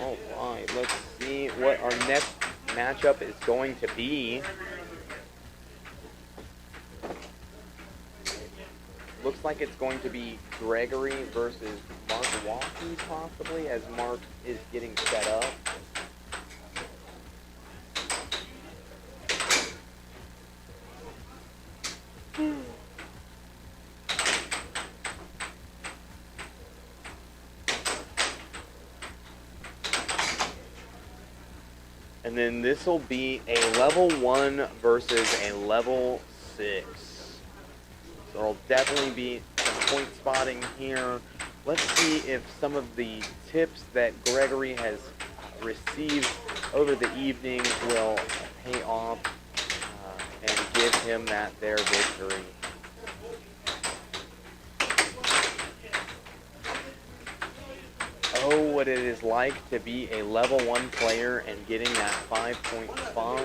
All right, let's see what our next matchup is going to be. Looks like it's going to be Gregory versus Mark Watkins, possibly, as Mark is getting set up. And then this will be a level 1 versus a level 6. So there'll definitely be some point spotting here. Let's see if some of the tips that Gregory has received over the evening will pay off and give him their victory. Oh, what it is like to be a level 1 player and getting that 5-point spot.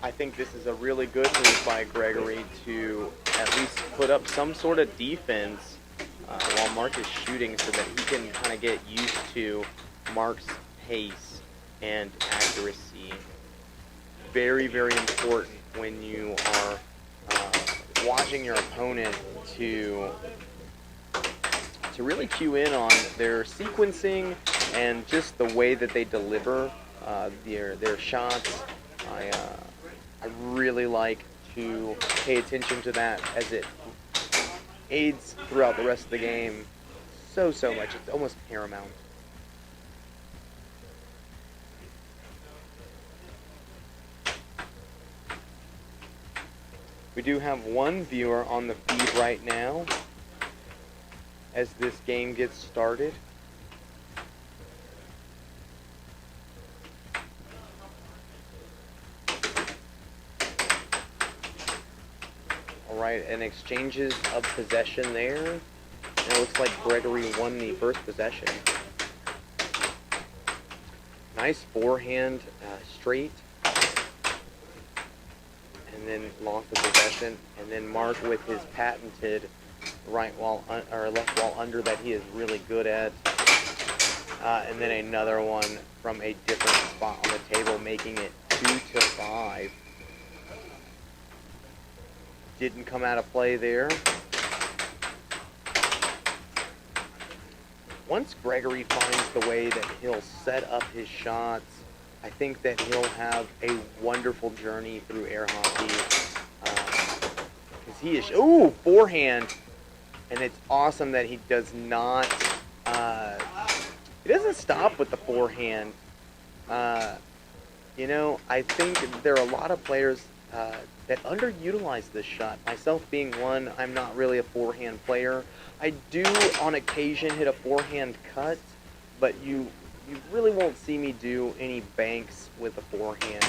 I think this is a really good move by Gregory to at least put up some sort of defense while Mark is shooting, so that he can kind of get used to Mark's pace and accuracy. Very, very important when you are watching your opponent to really cue in on their sequencing and just the way that they deliver their shots. I really like to pay attention to that, as it aids throughout the rest of the game so much. It's almost paramount. We do have one viewer on the feed right now as this game gets started. Alright, and exchanges of possession there. And it looks like Gregory won the first possession. Nice forehand straight. And then lost the possession. And then Mark with his patented right wall or left wall under that he is really good at. And then another one from a different spot on the table, making it 2-5. Didn't come out of play there. Once Gregory finds the way that he'll set up his shots, I think that he'll have a wonderful journey through air hockey. Because he is, ooh, forehand. And it's awesome that he does not, he doesn't stop with the forehand. You know, I think there are a lot of players that underutilize this shot. Myself being one, I'm not really a forehand player. I do on occasion hit a forehand cut, but you really won't see me do any banks with a forehand.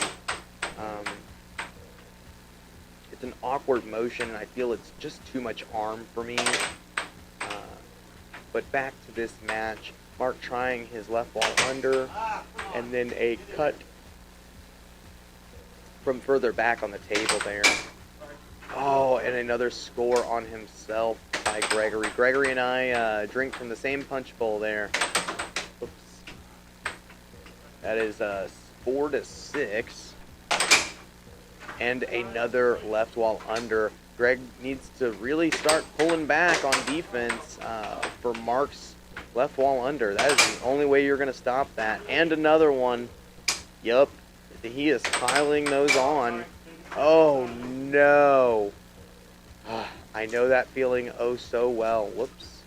It's an awkward motion, and I feel it's just too much arm for me. But back to this match, Mark trying his left wall under, and then a cut from further back on the table there. Oh, and another score on himself by Gregory. Gregory and I drink from the same punch bowl there. Oops. That is 4-6. And another left wall under. Greg needs to really start pulling back on defense for Mark's left wall under. That is the only way you're going to stop that. And another one. Yup. He is piling those on. Oh, no. I know that feeling oh so well. Whoops.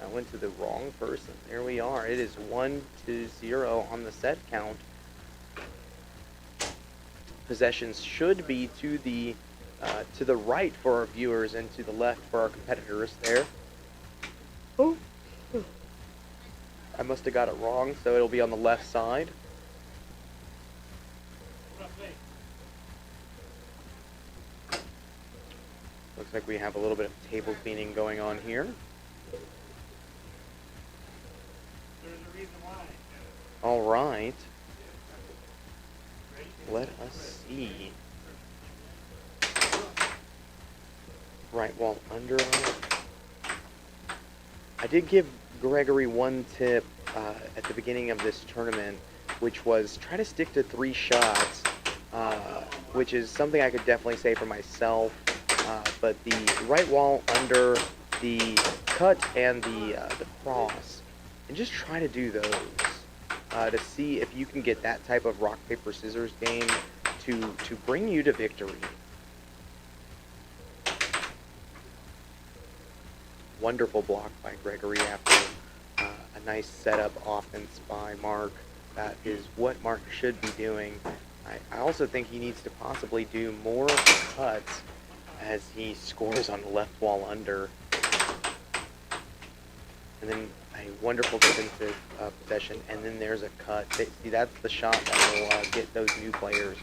I went to the wrong person. There we are. It is 1-0 on the set count. Possessions should be to the right for our viewers and to the left for our competitors there. Oh. I must have got it wrong, so it'll be on the left side. Looks like we have a little bit of table cleaning going on here. There's a reason why. All right. Let us see. Right wall under on it. I did give Gregory one tip at the beginning of this tournament, which was try to stick to 3 shots, which is something I could definitely say for myself. But the right wall under, the cut, and the cross, and just try to do those to see if you can get that type of rock, paper, scissors game to bring you to victory. Wonderful block by Gregory after a nice setup offense by Mark. That is what Mark should be doing. I also think he needs to possibly do more cuts as he scores on the left wall under. And then a wonderful defensive possession, and then there's a cut. See, that's the shot that will get those new players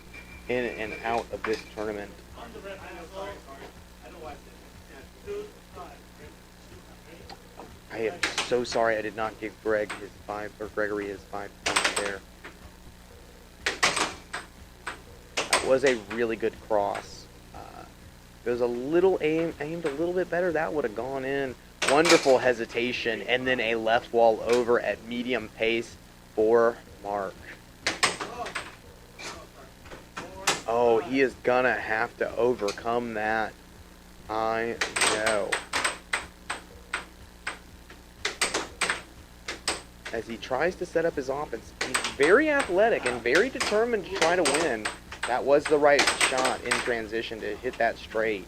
in and out of this tournament. I am so sorry I did not give Gregory his 5 points there. That was a really good cross. If it was a little aimed a little bit better, that would have gone in. Wonderful hesitation, and then a left wall over at medium pace for Mark. Oh, he is gonna have to overcome that. I know. As he tries to set up his offense, he's very athletic and very determined to try to win. That was the right shot in transition to hit that straight.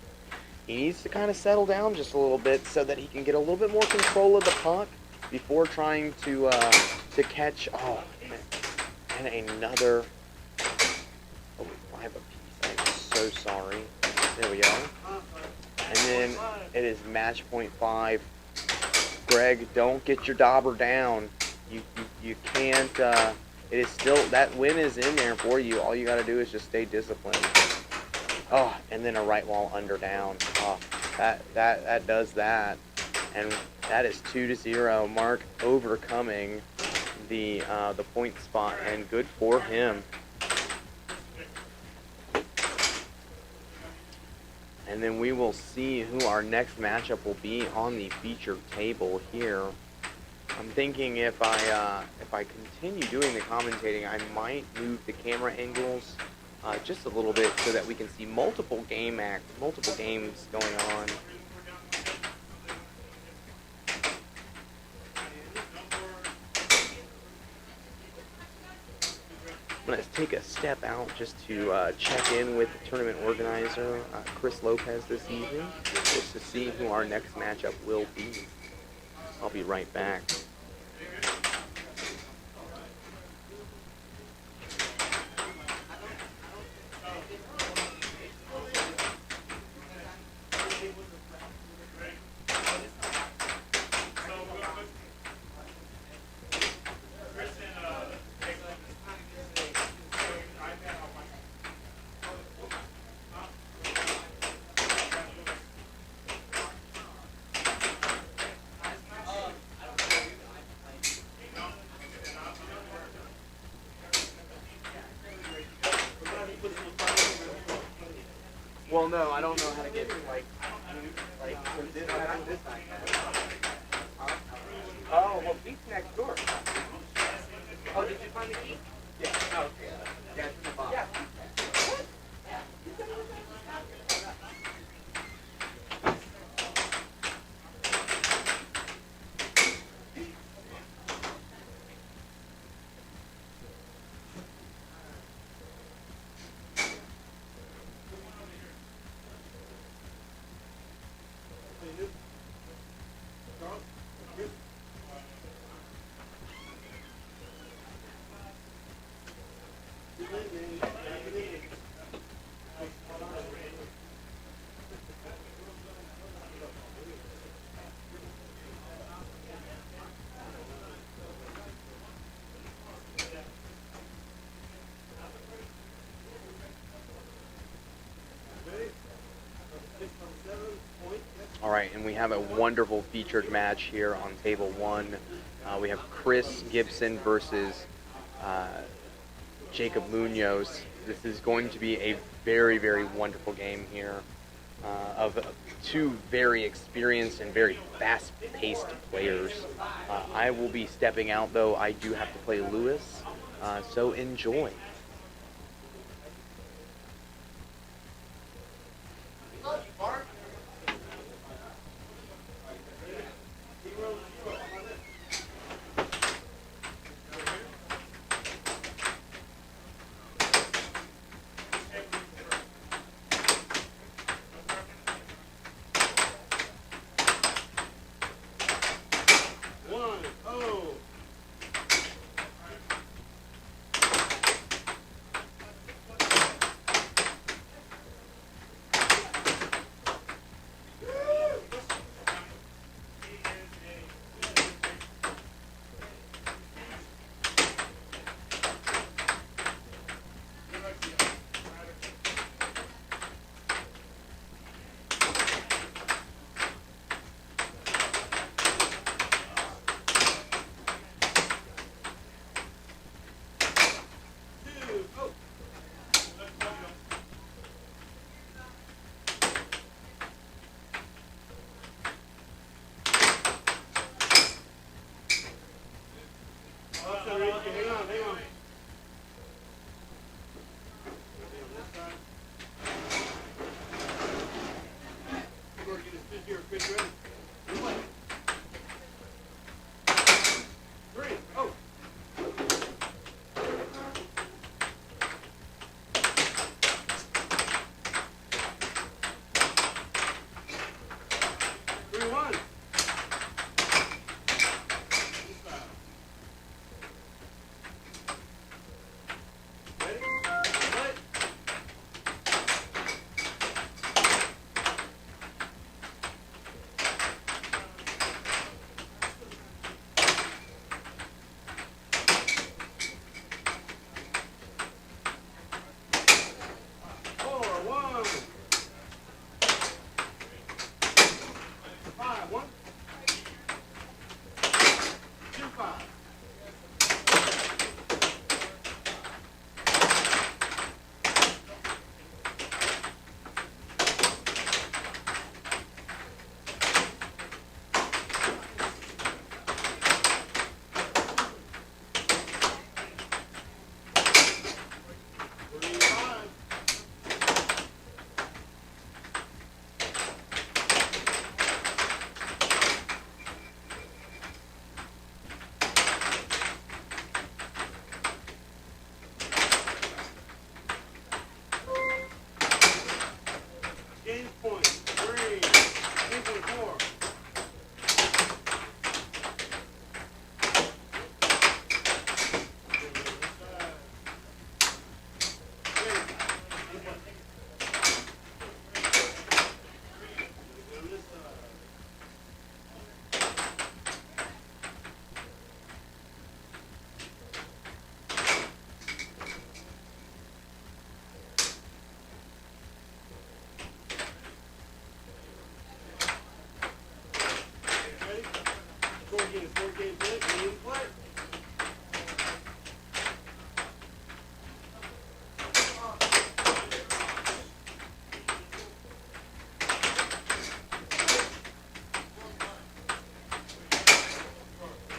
He needs to kind of settle down just a little bit so that he can get a little bit more control of the puck before trying to catch. Oh, and another. Oh, 5 apiece. I'm so sorry. There we are. And then it is match point 5. Greg, don't get your dauber down. You can't. It is still, that win is in there for you. All you got to do is just stay disciplined. Oh, and then a right wall under down. Oh, that does that. And that is 2-0. Mark overcoming the point spot, and good for him. And then we will see who our next matchup will be on the featured table here. I'm thinking if I continue doing the commentating, I might move the camera angles just a little bit so that we can see multiple games going on. I'm going to take a step out just to check in with the tournament organizer, Chris Lopez, this evening, just to see who our next matchup will be. I'll be right back. Well, no, I don't know how to get like this side. Oh, well, Pete's next door. Oh, did you find the key? Yeah. Oh, okay. Yeah, it's in the box. Yeah. All right, and we have a wonderful featured match here on table one. We have Chris Gibson versus Jacob Munoz. This is going to be a very, very wonderful game here of two very experienced and very fast-paced players. I will be stepping out, though. I do have to play Lewis, so enjoy. get a 4-game play, game play.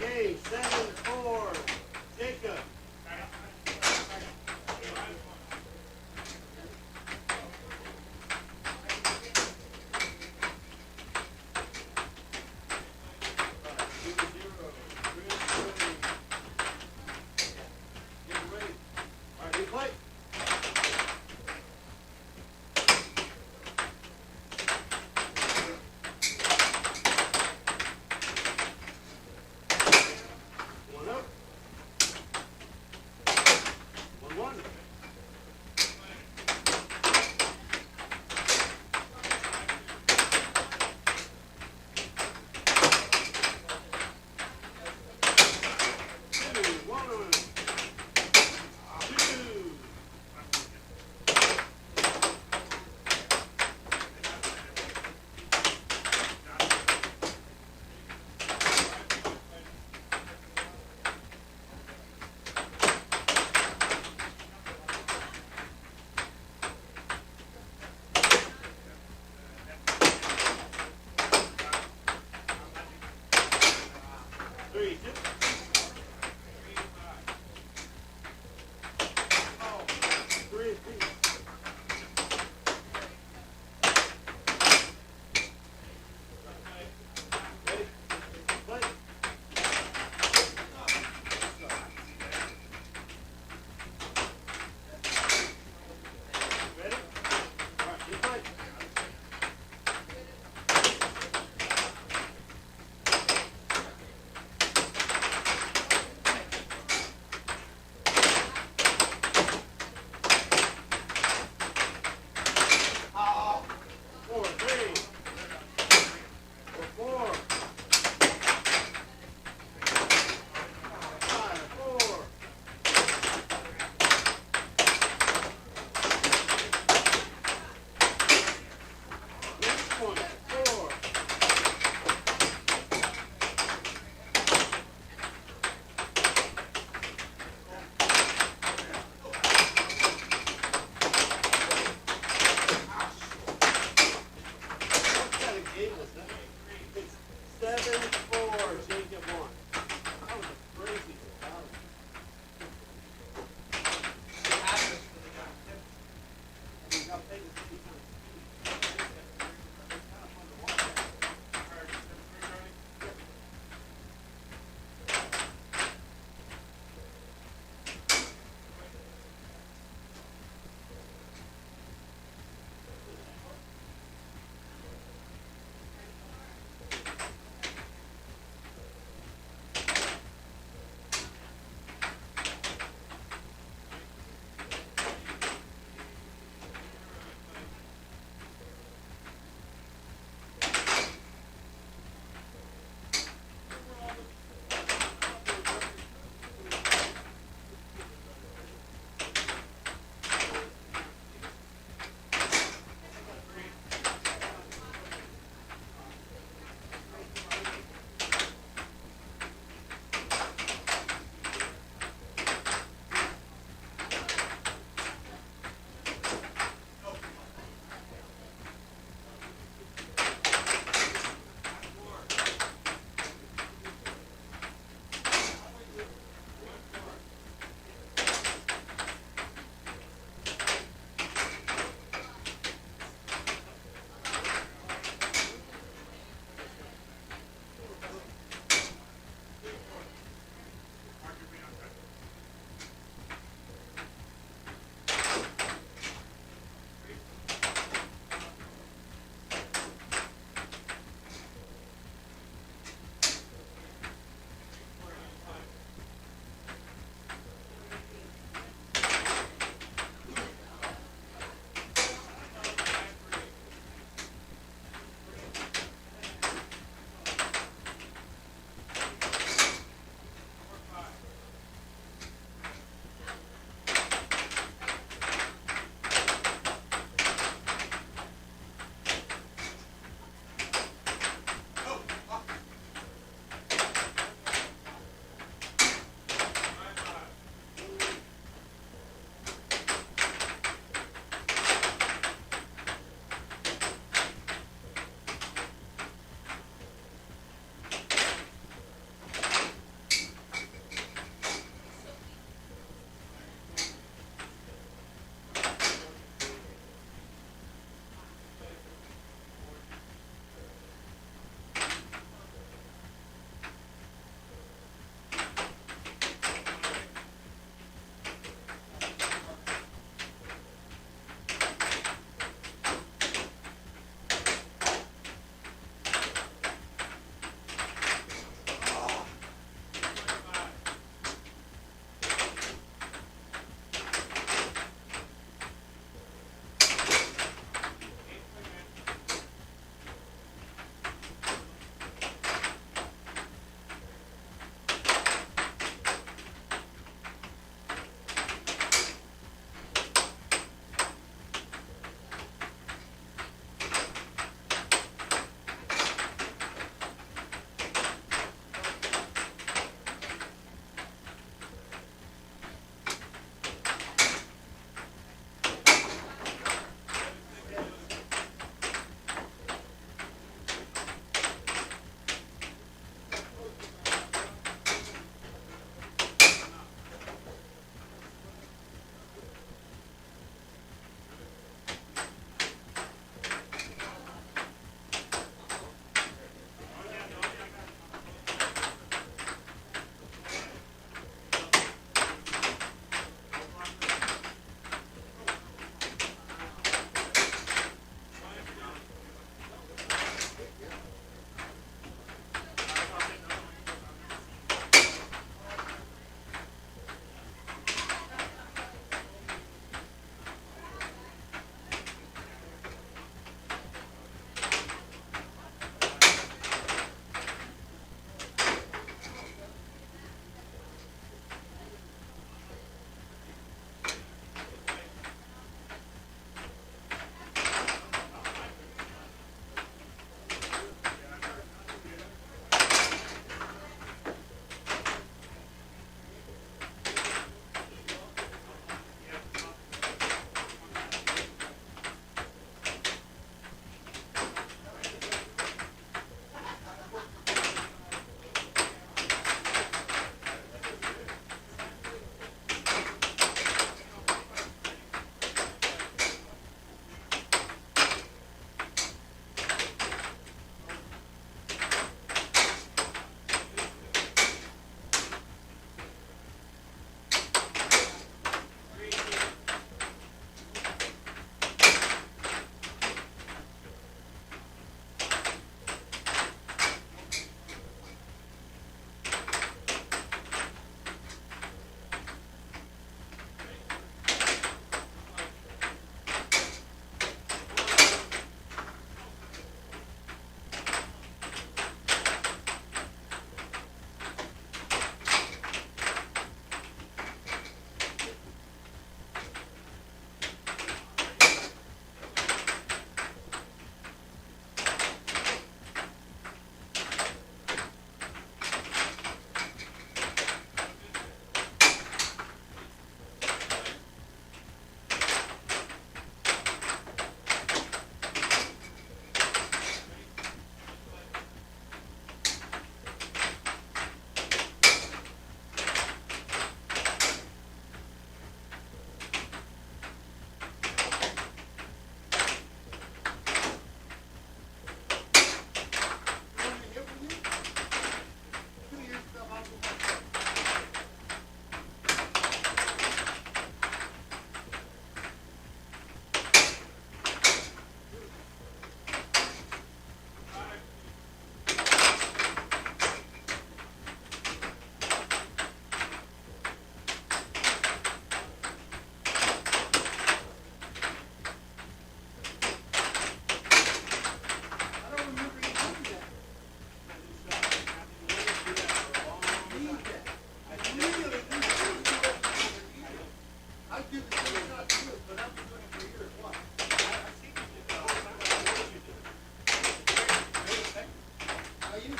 Okay, 7-4. Jacob.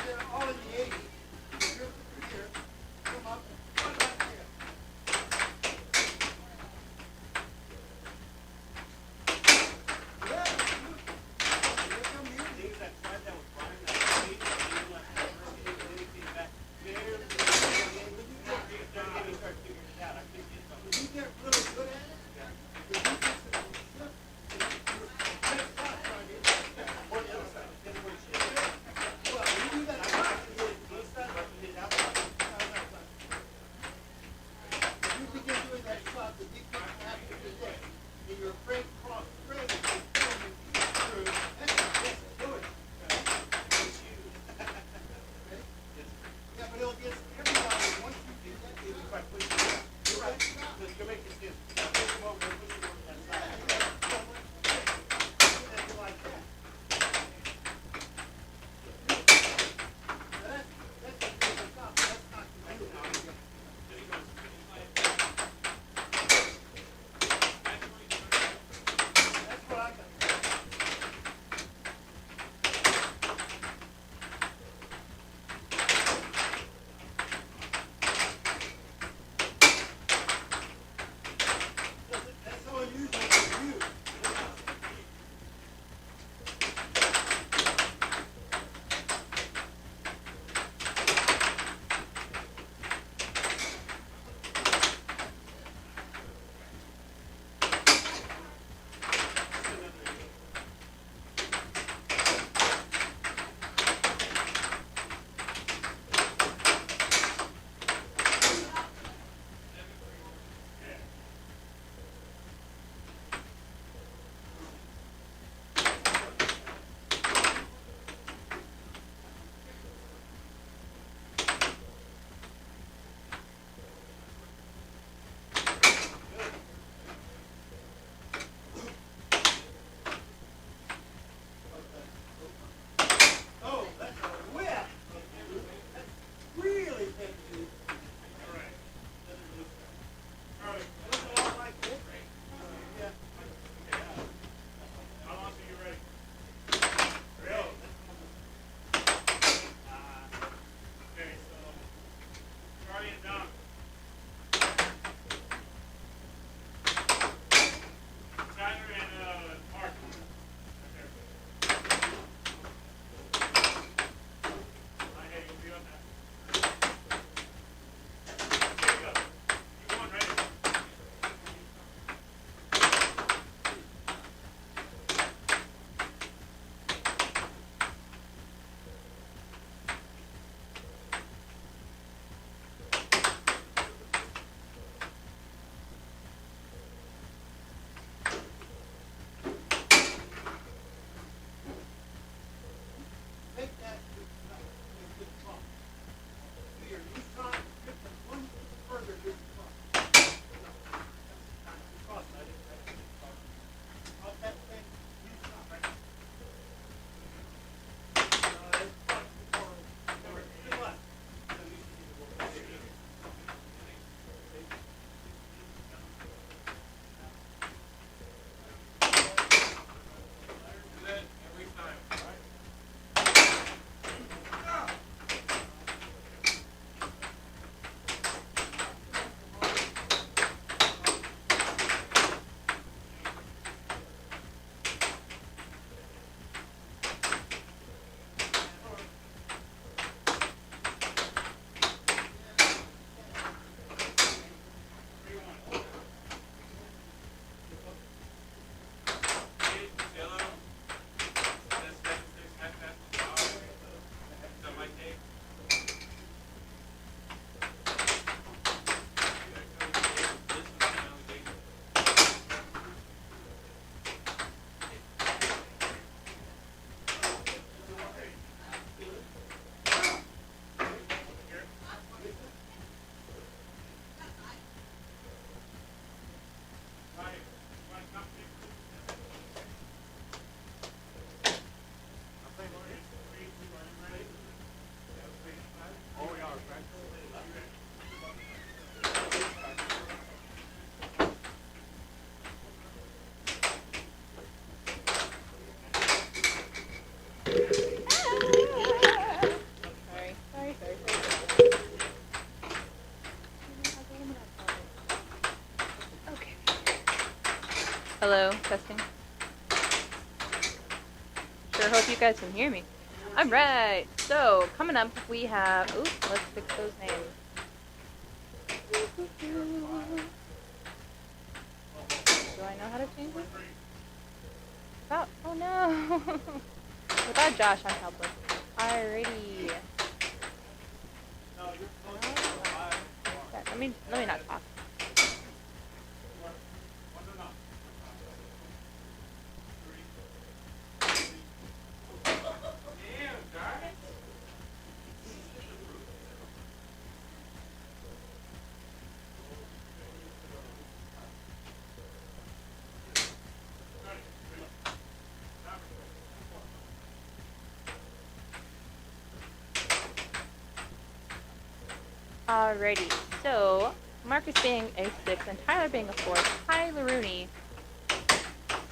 They're all in the 80s. You're here. Come up. Come back here. Yeah. Here come you. Things that tried that was Brian, that sweet, that he left the room, and then he came back. There, he started figuring it out. I couldn't get something. When you get really good at it, when you just slip, next shot, target. Or the other side, depending where she is. Well, when you do that, I can hit his blue side, or I can hit that side. no. Hello, testing. Sure hope you guys can hear me. Alright, so coming up we have, ooh, let's fix those names. Do I know how to change it? Oh no! Without Josh, I'm helpless. Alrighty. Let me not talk. Alrighty, so Marcus being a 6 and Tyler being a 4, Tyler Rooney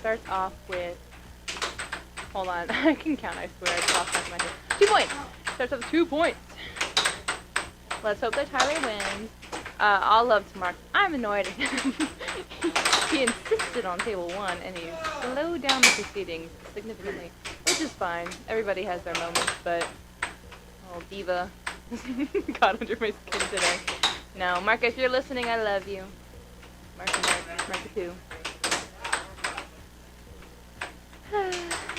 starts off with, hold on, I can count, I swear, it's off my head. 2 points! Starts off with 2 points. Let's hope that Tyler wins. All love to Marcus. I'm annoyed at him. He insisted on table 1 and he slowed down the proceedings significantly, which is fine. Everybody has their moments, but, oh, diva. Got under my skin today. No, Mark, if you're listening, I love you. Mark too.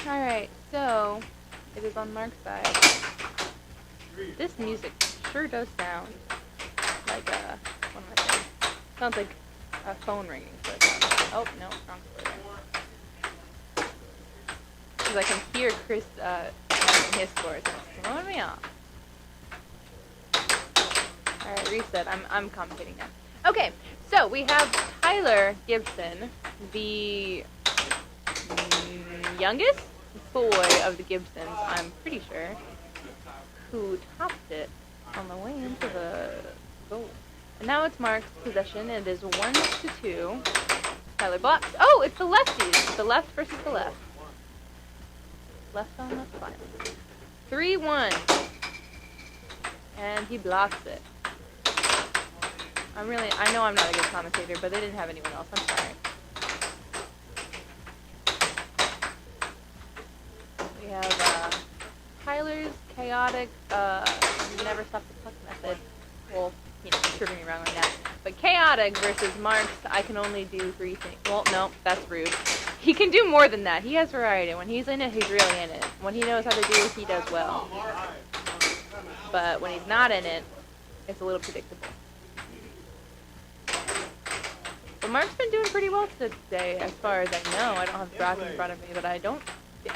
Alright, so it is on Mark's side. This music sure does sound like a, what am I saying? Sounds like a phone ringing. So oh, no, wrong score. Because I can hear Chris in his scores. It's throwing me off. Alright, reset. I'm commentating now. Okay, so we have Tyler Gibson, the youngest boy of the Gibsons, I'm pretty sure, who topped it on the way into the goal. And now it's Mark's possession. It is 1-2. Tyler blocks. Oh, it's the lefties. The left versus the left. Left on left final. 3-1. And he blocks it. I know I'm not a good commentator, but they didn't have anyone else. I'm sorry. We have Tyler's chaotic, never stop the puck method. Well, proving me wrong on that. But chaotic versus Mark's, I can only do 3 things. Well, no, that's rude. He can do more than that. He has variety. When he's in it, he's really in it. When he knows how to do it, he does well. But when he's not in it, it's a little predictable. But Mark's been doing pretty well today, as far as I know. I don't have the bracket in front of me, but I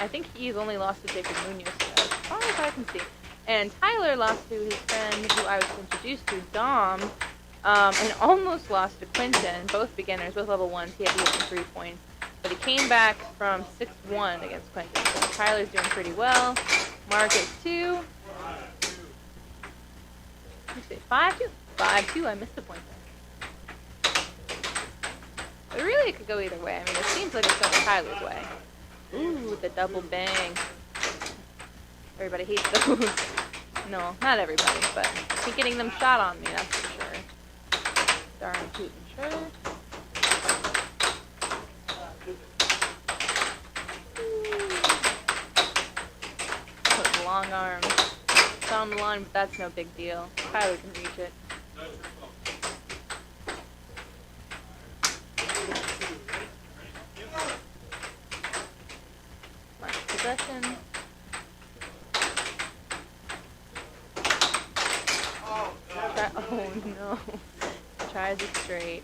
think he's only lost to Jacob Munoz, as far as I can see. And Tyler lost to his friend, who I was introduced to, Dom, and almost lost to Quinton. Both beginners, both level 1s. He had to get some 3 points. But he came back from 6-1 against Quinton. So Tyler's doing pretty well. Mark is 2. Let's see, 5-2. 5-2, I missed the point there. But really, it could go either way. I mean, it seems like it's going Tyler's way. Ooh, the double bang. Everybody hates those. No, not everybody, but keep getting them shot on me, that's for sure. Darn tootin' sure. Put long arms. It's on the line, but that's no big deal. Tyler can reach it. Possession. Oh no. Tries it straight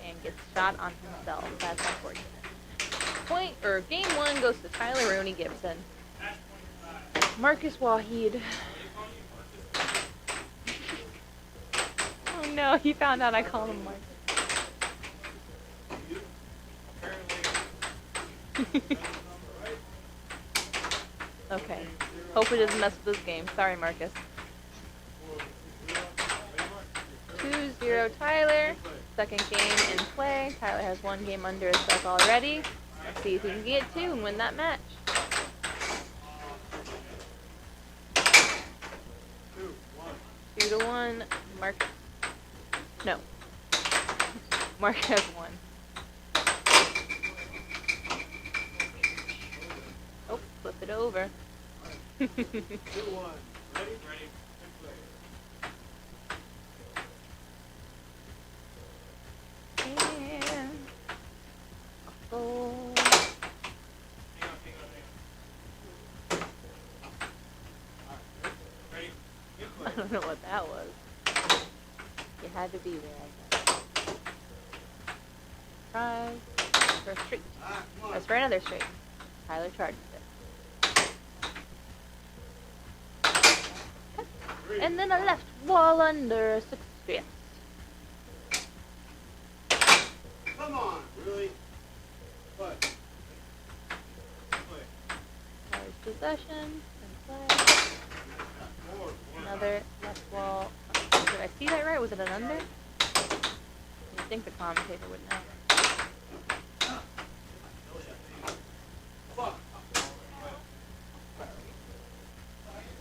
and gets shot on himself. That's unfortunate. Game 1 goes to Tyler Rooney Gibson. Marcus Waheed. Oh no, he found out I called him Marcus. Okay. Hope it doesn't mess with this game. Sorry, Marcus. 2-0 Tyler. Second game in play. Tyler has 1 game under his belt already. Let's see if he can get 2 and win that match. 2-1. Mark. No. Mark has 1. over. 2-1. Ready? Ready? And oh, Hang on. Ready? I don't know what that was. You had to be there, I guess. Try for a straight. Let's for another straight. Tyler charges it. And then a left wall under 6/5. Come on, really? What? Tyler's possession and play. Another left wall. Did I see that right? Was it an under? I think the commentator would know.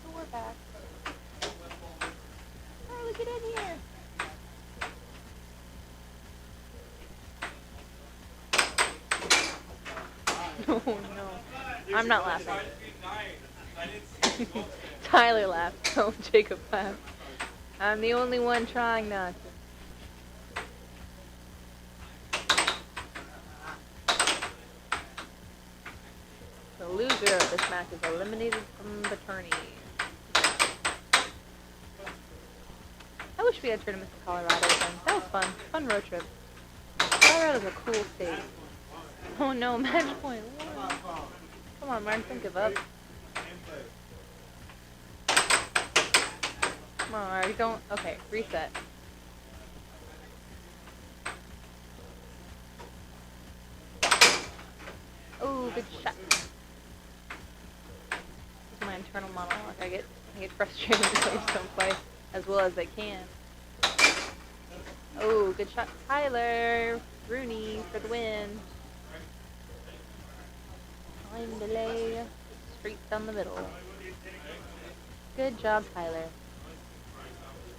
So we're back. Charlie, get in here. Oh no. I'm not laughing. Tyler laughed, so Jacob laughed. I'm the only one trying not to. The loser of this match is eliminated from the tourney. I wish we had tournaments in Colorado again. That was fun. Fun road trip. Colorado's a cool state. Oh no, match point 1. Come on, Mark, don't give up. Come on, Mark, don't. Okay, reset. Oh, good shot. This is my internal monologue. I get frustrated when players don't play as well as they can. Oh, good shot, Tyler. Rooney for the win. Time delay. Straight down the middle. Good job, Tyler.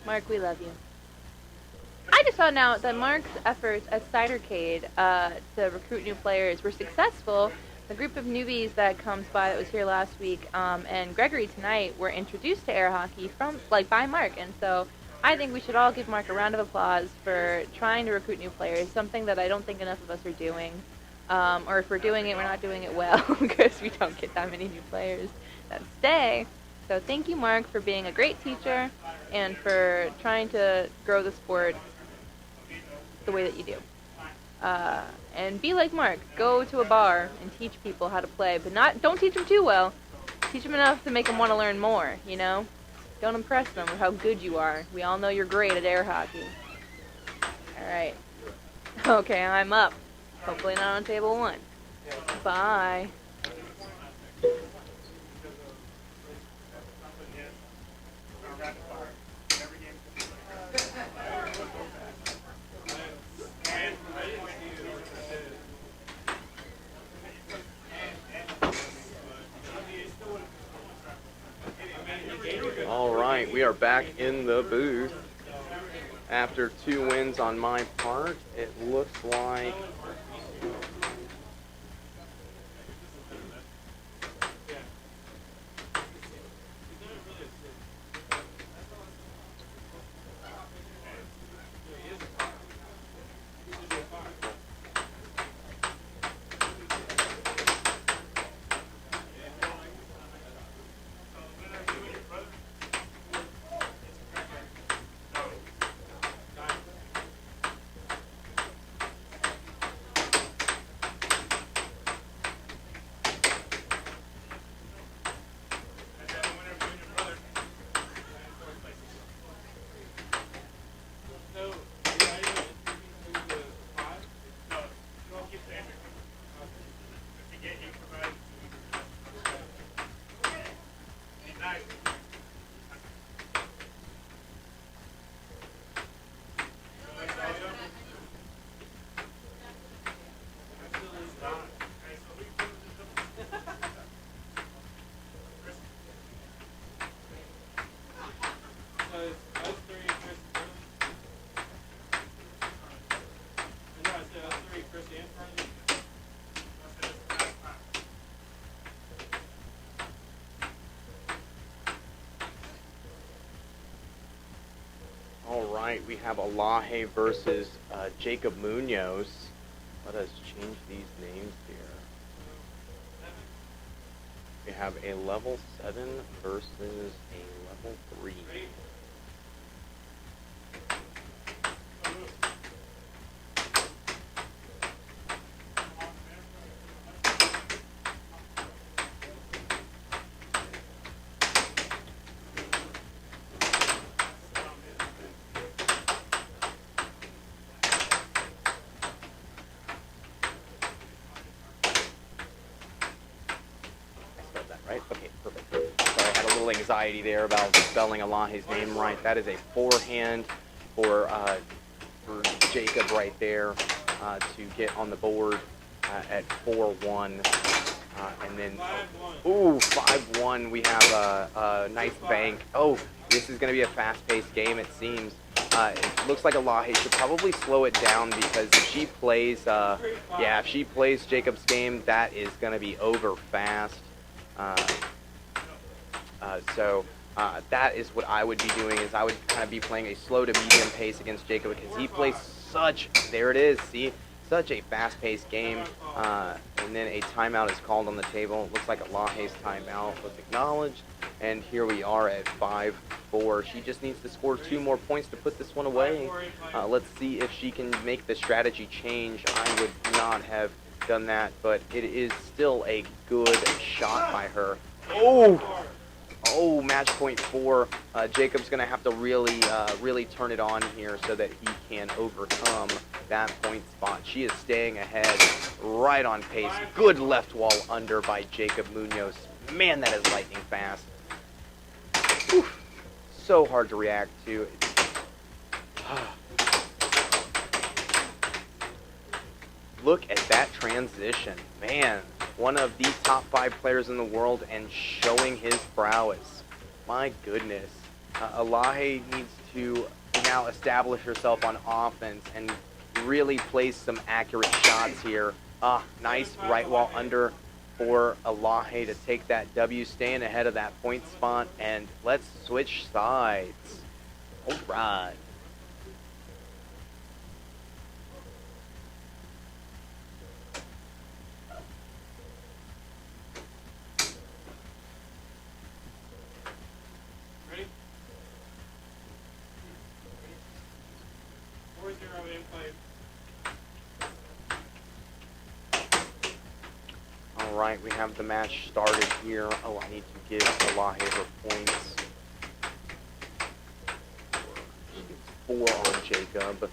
Mark, we love you. I just found out that Mark's efforts at Cidercade to recruit new players were successful. The group of newbies that comes by that was here last week and Gregory tonight were introduced to air hockey by Mark, and so I think we should all give Mark a round of applause for trying to recruit new players, something that I don't think enough of us are doing. Or if we're doing it, we're not doing it well because we don't get that many new players that stay. So thank you, Mark, for being a great teacher and for trying to grow the sport the way that you do. And be like Mark. Go to a bar and teach people how to play, but don't teach them too well. Teach them enough to make them want to learn more, you know? Don't impress them with how good you are. We all know you're great at air hockey. All right. Okay, I'm up. Hopefully not on table 1. Bye. All right, we are back in the booth. After 2 wins on my part, it looks like right, we have Alaje versus Jacob Munoz. Let us change these names here. We have a level 7 versus a level 3. Right? Okay, perfect. Sorry, I had a little anxiety there about spelling Alaje's name right. That is a forehand for Jacob right there to get on the board at 4-1. And then, ooh, 5-1. We have a nice bank. Oh, this is going to be a fast-paced game, it seems. It looks like Alaje should probably slow it down because if she plays, if she plays Jacob's game, that is going to be over fast. So that is what I would be doing, is I would kind of be playing a slow to medium pace against Jacob because he plays there it is, see, such a fast-paced game, and then a timeout is called on the table. It looks like Alaje's timeout was acknowledged, and here we are at 5-4. She just needs to score 2 more points to put this one away. Let's see if she can make the strategy change. I would not have done that, but it is still a good shot by her. Oh, match point 4. Jacob's going to have to really turn it on here so that he can overcome that point spot. She is staying ahead, right on pace. Good left wall under by Jacob Munoz. Man, that is lightning fast. Whew. So hard to react to. Look at that transition. Man, one of the top 5 players in the world and showing his prowess. My goodness. Alaje needs to now establish herself on offense and really place some accurate shots here. Nice right wall under for Alaje to take that W, staying ahead of that point spot, and let's switch sides. All right. Alright, we have the match started here. Oh, I need to give Alaje her points. 4 on Jacob.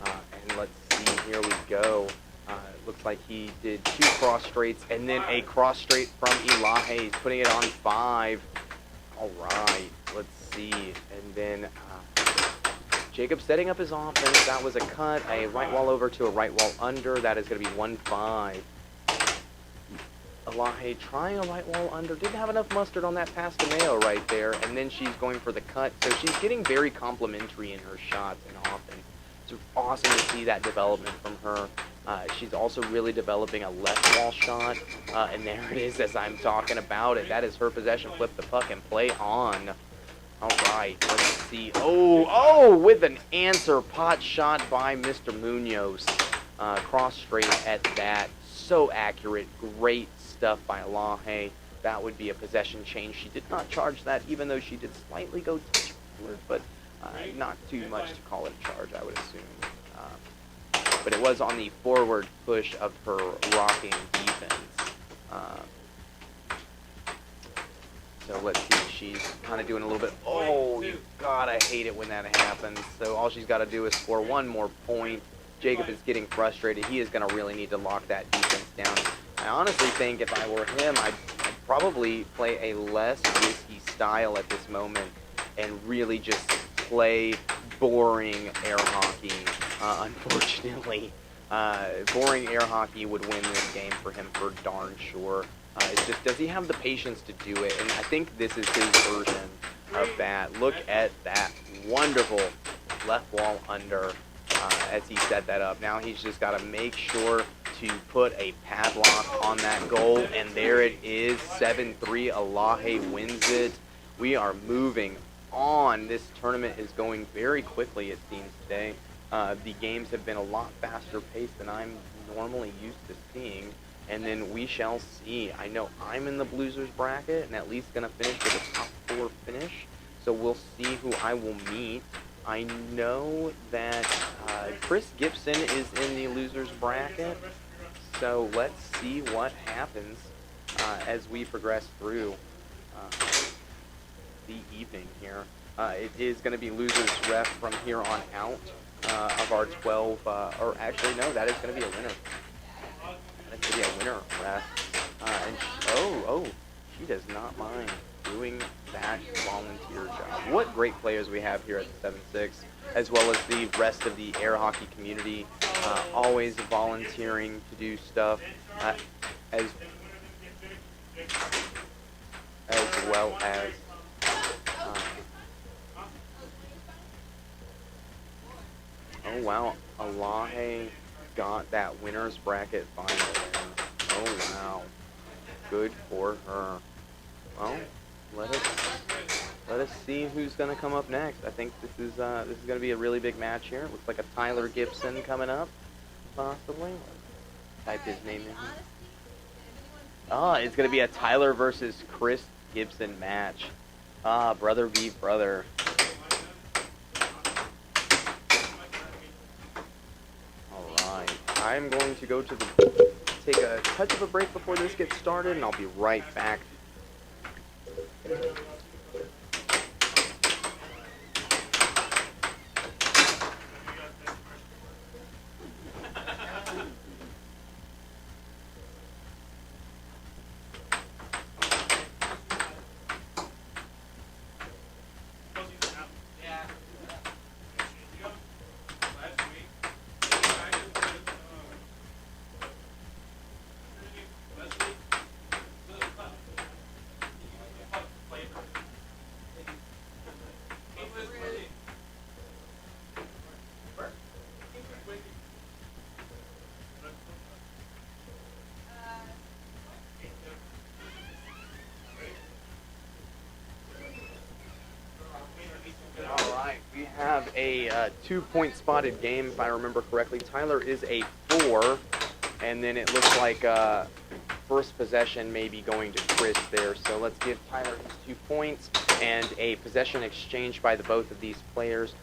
And let's see, here we go. It looks like he did 2 cross straights and then a cross straight from Alaje. He's putting it on 5. Alright, let's see. And then Jacob setting up his offense. That was a cut, a right wall over to a right wall under. That is going to be 1-5. Alaje trying a right wall under. Didn't have enough mustard on that pass to Mayo right there. And then she's going for the cut. So she's getting very complimentary in her shots and offense. It's awesome to see that development from her. She's also really developing a left wall shot. And there it is as I'm talking about it. That is her possession. Flip the puck and play on. All right, let's see. Oh, with an answer pot shot by Mr. Munoz. Cross straight at that. So accurate. Great stuff by Alaje. That would be a possession change. She did not charge that, even though she did slightly go forward, but not too much to call it a charge, I would assume. But it was on the forward push of her rocking defense. So let's see, she's kind of doing a little bit, you gotta hate it when that happens. So all she's got to do is score 1 more point. Jacob is getting frustrated. He is going to really need to lock that defense down. I honestly think if I were him, I'd probably play a less risky style at this moment and really just play boring air hockey. Unfortunately, boring air hockey would win this game for him for darn sure. It's just, does he have the patience to do it? And I think this is his version of that. Look at that wonderful left wall under as he set that up. Now he's just got to make sure to put a padlock on that goal, and there it is, 7-3. Alaje wins it. We are moving on. This tournament is going very quickly, it seems, today. The games have been a lot faster paced than I'm normally used to seeing. And then we shall see. I know I'm in the Losers bracket and at least going to finish with a top 4 finish. So we'll see who I will meet. I know that Chris Gibson is in the Losers bracket. So let's see what happens as we progress through the evening here. It is going to be Losers ref from here on out of our 12, or actually no, that is going to be a winner. That's going to be a winner ref. And she does not mind doing that volunteer job. What great players we have here at the 7-6, as well as the rest of the air hockey community, always volunteering to do stuff, as well as oh wow, Alahe got that winner's bracket final win. Oh wow, good for her. Well, let us see who's gonna come up next. I think this is gonna be a really big match here. It looks like a Tyler Gibson coming up, possibly. Type his name in. It's gonna be a Tyler versus Chris Gibson match. Brother v brother. Alright, I'm going to go to take a touch of a break before this gets started, and I'll be right back. We have a 2-point spotted game, if I remember correctly. Tyler is a 4, and then it looks like first possession may be going to Chris there. So let's give Tyler his 2 points and a possession exchange by the both of these players.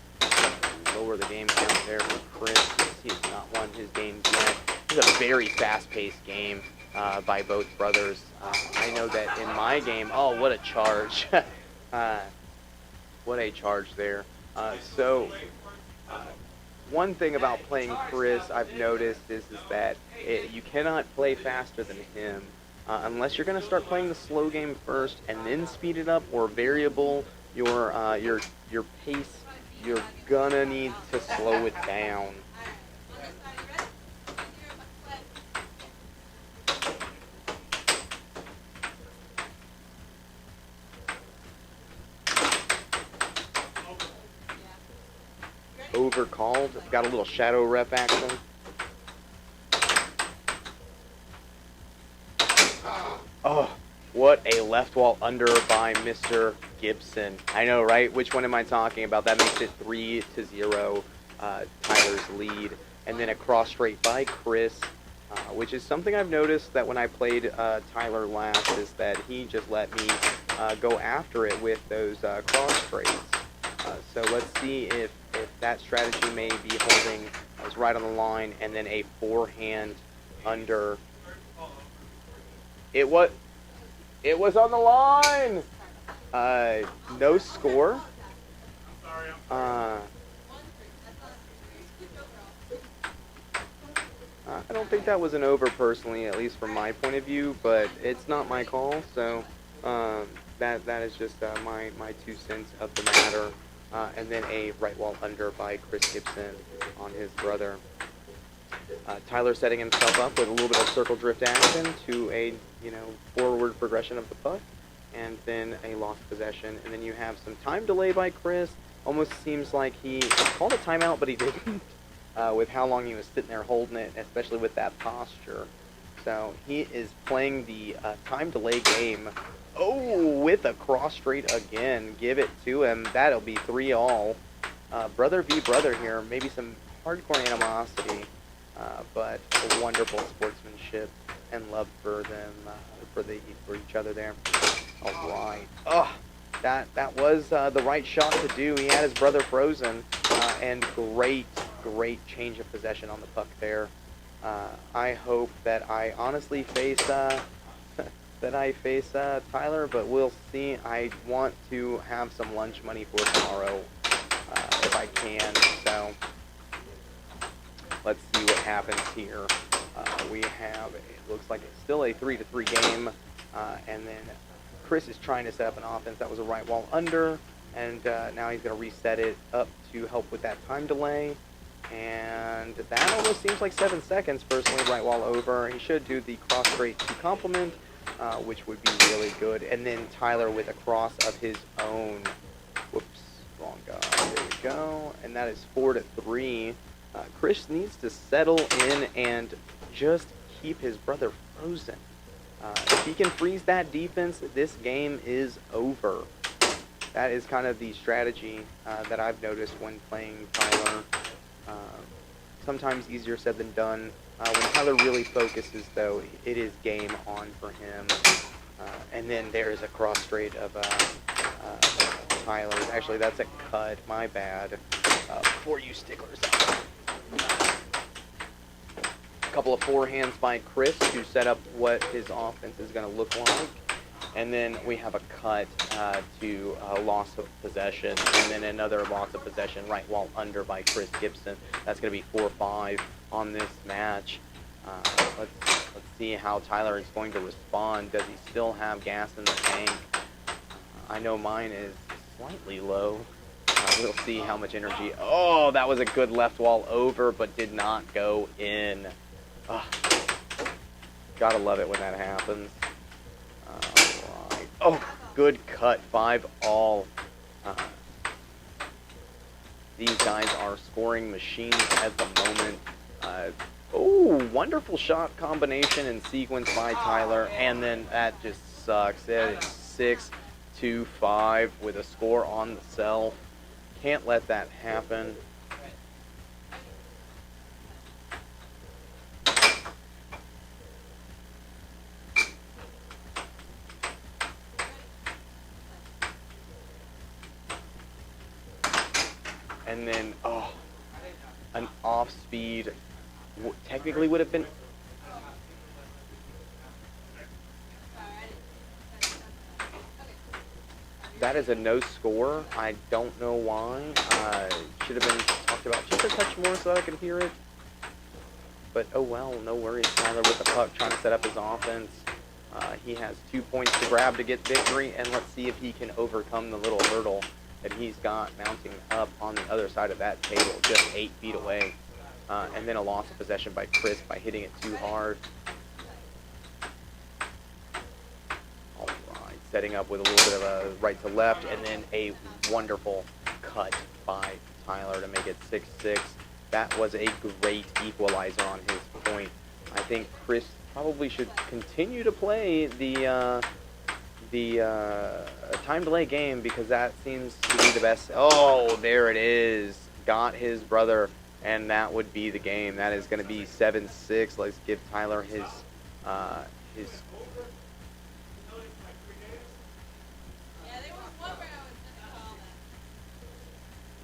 Lower the game count there for Chris. He has not won his games yet. This is a very fast-paced game by both brothers. I know that in my game, oh, what a charge. What a charge there. One thing about playing Chris I've noticed is that you cannot play faster than him unless you're going to start playing the slow game first and then speed it up or variable your pace. You're gonna need to slow it down. Overcalled. Got a little shadow rep action. Oh, what a left wall under by Mr. Gibson. I know, right? Which one am I talking about? That makes it 3-0, Tyler's lead. And then a cross straight by Chris, which is something I've noticed that when I played Tyler last is that he just let me go after it with those cross straights. So let's see if that strategy may be holding. I was right on the line, and then a forehand under. It was on the line. No score. I don't think that was an over personally, at least from my point of view, but it's not my call, so that is just my 2 cents of the matter. And then a right wall under by Chris Gibson on his brother. Tyler setting himself up with a little bit of circle drift action to a forward progression of the puck, and then a lost possession. And then you have some time delay by Chris. Almost seems like he called a timeout, but he didn't. With how long he was sitting there holding it, especially with that posture. So he is playing the time delay game Oh, with a cross straight again. Give it to him. That'll be 3-all. Brother v. brother here. Maybe some hardcore animosity, but wonderful sportsmanship and love for them, for each other there. All right. Oh, that was the right shot to do. He had his brother frozen, and great change of possession on the puck there. I hope that I honestly face Tyler, but we'll see. I want to have some lunch money for tomorrow, if I can. So let's see what happens here. We have, it looks like it's still a 3-3 game, and then Chris is trying to set up an offense. That was a right wall under, and now he's going to reset it up to help with that time delay. And that almost seems like 7 seconds, personally, right wall over. He should do the cross straight to complement, which would be really good. And then Tyler with a cross of his own. Whoops, wrong guy. There we go. And that is 4-3. Chris needs to settle in and just keep his brother frozen. If he can freeze that defense, this game is over. That is kind of the strategy that I've noticed when playing Tyler. Sometimes easier said than done. When Tyler really focuses, though, it is game on for him. And then there is a cross straight of Tyler's. Actually, that's a cut. My bad. For you sticklers. A couple of forehands by Chris to set up what his offense is going to look like. And then we have a cut to loss of possession, and then another loss of possession, right wall under by Chris Gibson. That's going to be 4-5 on this match. Let's see how Tyler is going to respond. Does he still have gas in the tank? I know mine is slightly low. We'll see how much energy. Oh, that was a good left wall over, but did not go in. Gotta love it when that happens. Right. Oh, good cut. 5-all. These guys are scoring machines at the moment. Oh, wonderful shot combination and sequence by Tyler. And then that just sucks. It is 6-5 with a score on the self. Can't let that happen. And then, an off-speed technically would have been... That is a no score. I don't know why. Should have been talked about just a touch more so I could hear it. But oh well, no worries. Tyler with the puck trying to set up his offense. He has 2 points to grab to get victory, and let's see if he can overcome the little hurdle that he's got mounting up on the other side of that table, just 8 feet away. And then a loss of possession by Chris by hitting it too hard. All right, setting up with a little bit of a right to left, and then a wonderful cut by Tyler to make it 6-6. That was a great equalizer on his point. I think Chris probably should continue to play the time delay game, because that seems to be the best. Oh, there it is. Got his brother, and that would be the game. That is going to be 7-6. Let's give Tyler his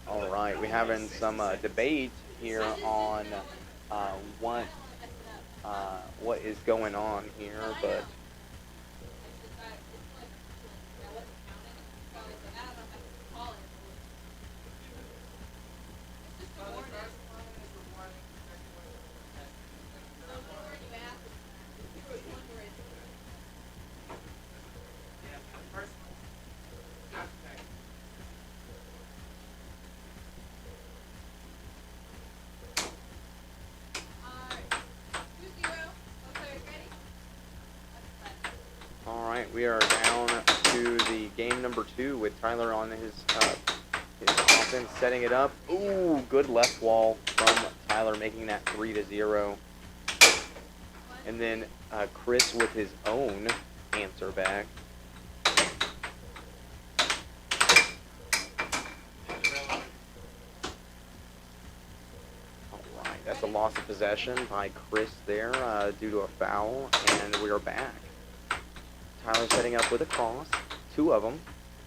All right, we're having some debate here on what is going on here, but we are down to the game number 2 with Tyler on his offense, setting it up. Ooh, good left wall from Tyler, making that 3-0. And then Chris with his own answer back. a loss of possession by Chris there due to a foul, and we are back. Tyler setting up with a cross, 2 of them.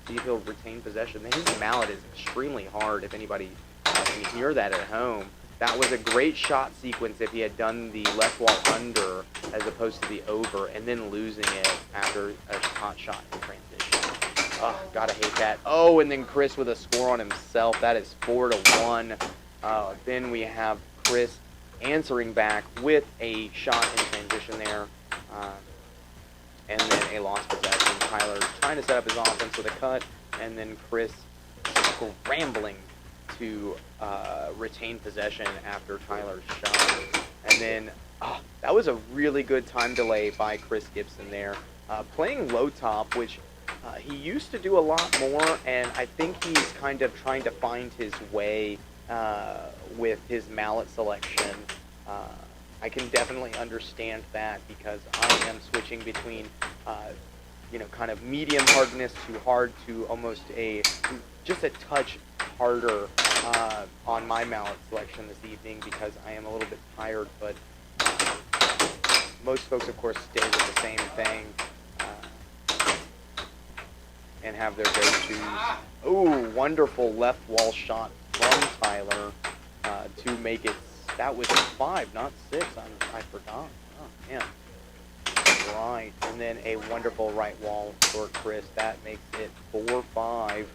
See if he'll retain possession. His mallet is extremely hard if anybody can hear that at home. That was a great shot sequence if he had done the left wall under as opposed to the over and then losing it after a hot shot in transition. Oh, gotta hate that. Oh, and then Chris with a score on himself. That is 4-1. Then we have Chris answering back with a shot in transition there. And then a lost possession. Tyler trying to set up his offense with a cut, and then Chris scrambling to retain possession after Tyler's shot. And then that was a really good time delay by Chris Gibson there. Playing low top, which he used to do a lot more, and I think he's kind of trying to find his way with his mallet selection. I can definitely understand that because I am switching between, kind of medium hardness to hard to almost just a touch harder on my mallet selection this evening because I am a little bit tired, but most folks, of course, stay with the same thing and have their go-tos. Oh, wonderful left wall shot from Tyler to make it. That was 5, not 6. I forgot. Oh, man. Right. And then a wonderful right wall for Chris. That makes it 4-5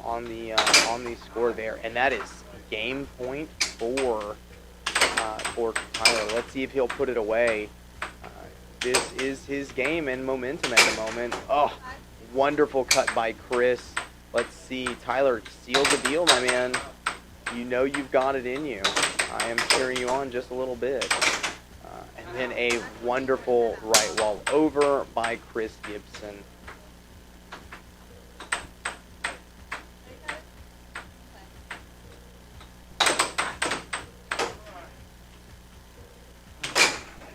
on the score there. And that is game point for Tyler. Let's see if he'll put it away. This is his game and momentum at the moment. Oh, wonderful cut by Chris. Let's see. Tyler, seal the deal, my man. You know you've got it in you. I am cheering you on just a little bit. And then a wonderful right wall over by Chris Gibson.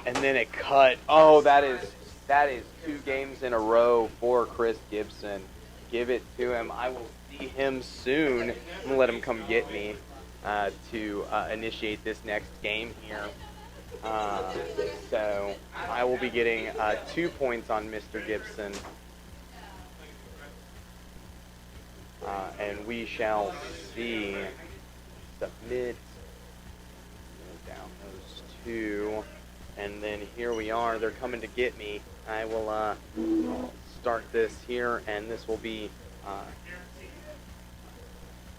And then a cut. Oh, that is 2 games in a row for Chris Gibson. Give it to him. I will see him soon. I'm going to let him come get me to initiate this next game here. So I will be getting 2 points on Mr. Gibson. And we shall see. Submit. Down those 2. And then here we are. They're coming to get me. I will start this here, and this will be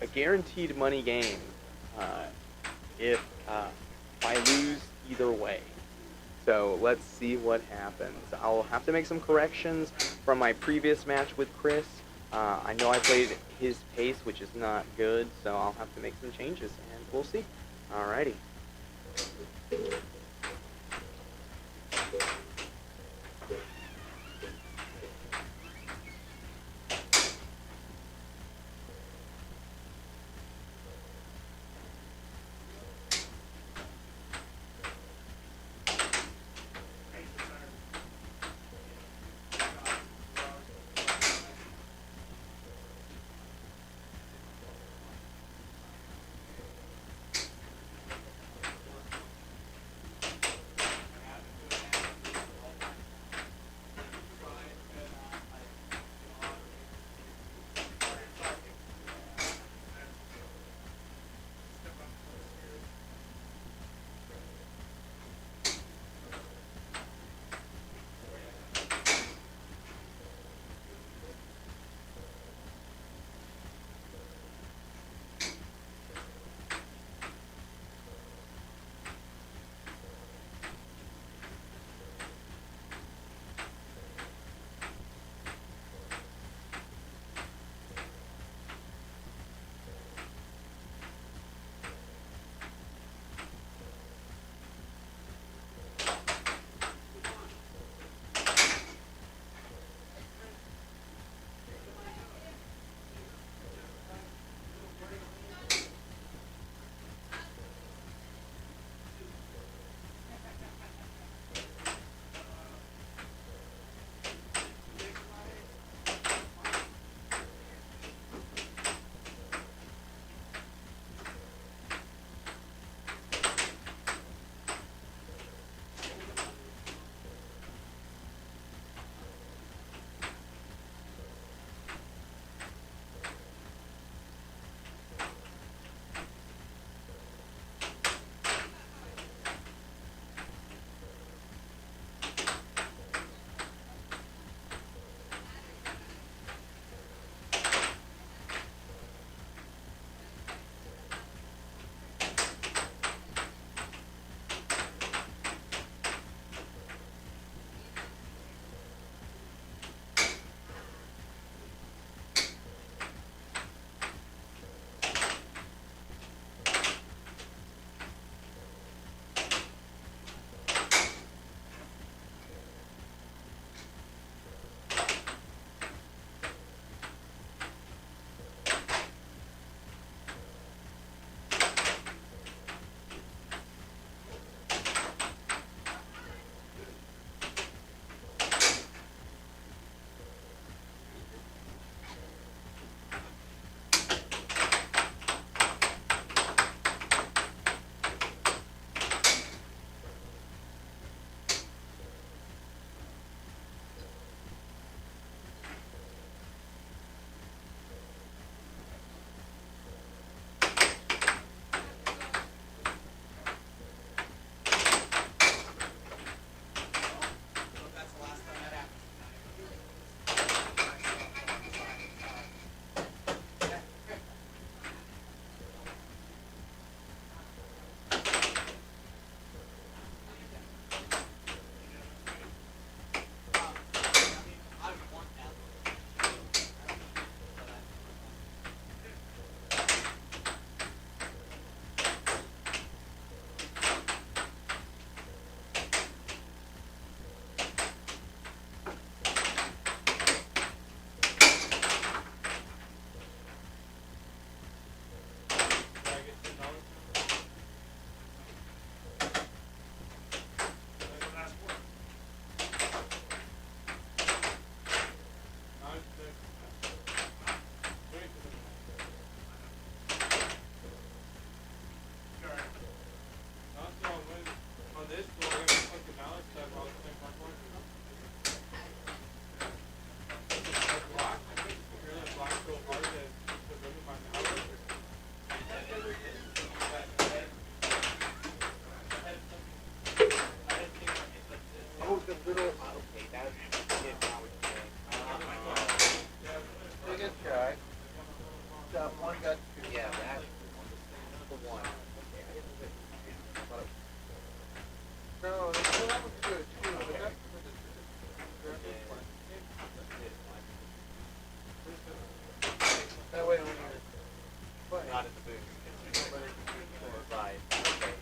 a guaranteed money game if I lose either way. So let's see what happens. I'll have to make some corrections from my previous match with Chris. I know I played his pace, which is not good, so I'll have to make some changes, and we'll see. Alrighty. The one. No, that was good too, but Okay. that's for the that way when you're playing. Not in the booth. Nobody Right. Okay.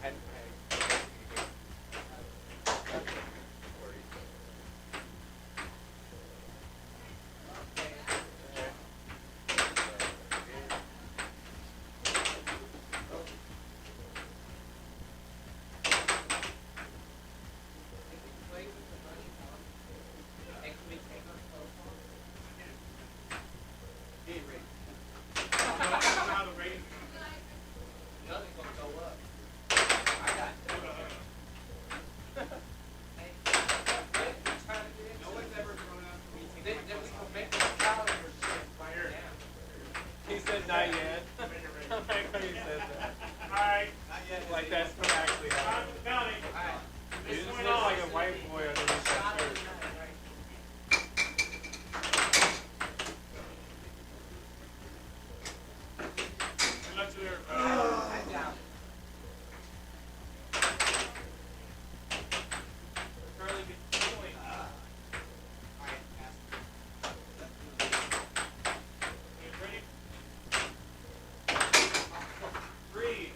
And He said not yet. I like how he said that. Alright, Like that's what actually time happened. for the bounty. He This just one looks off. like a white boy underneath that shirt. Good luck to everybody. Charlie gets the point. Okay, ready? 3.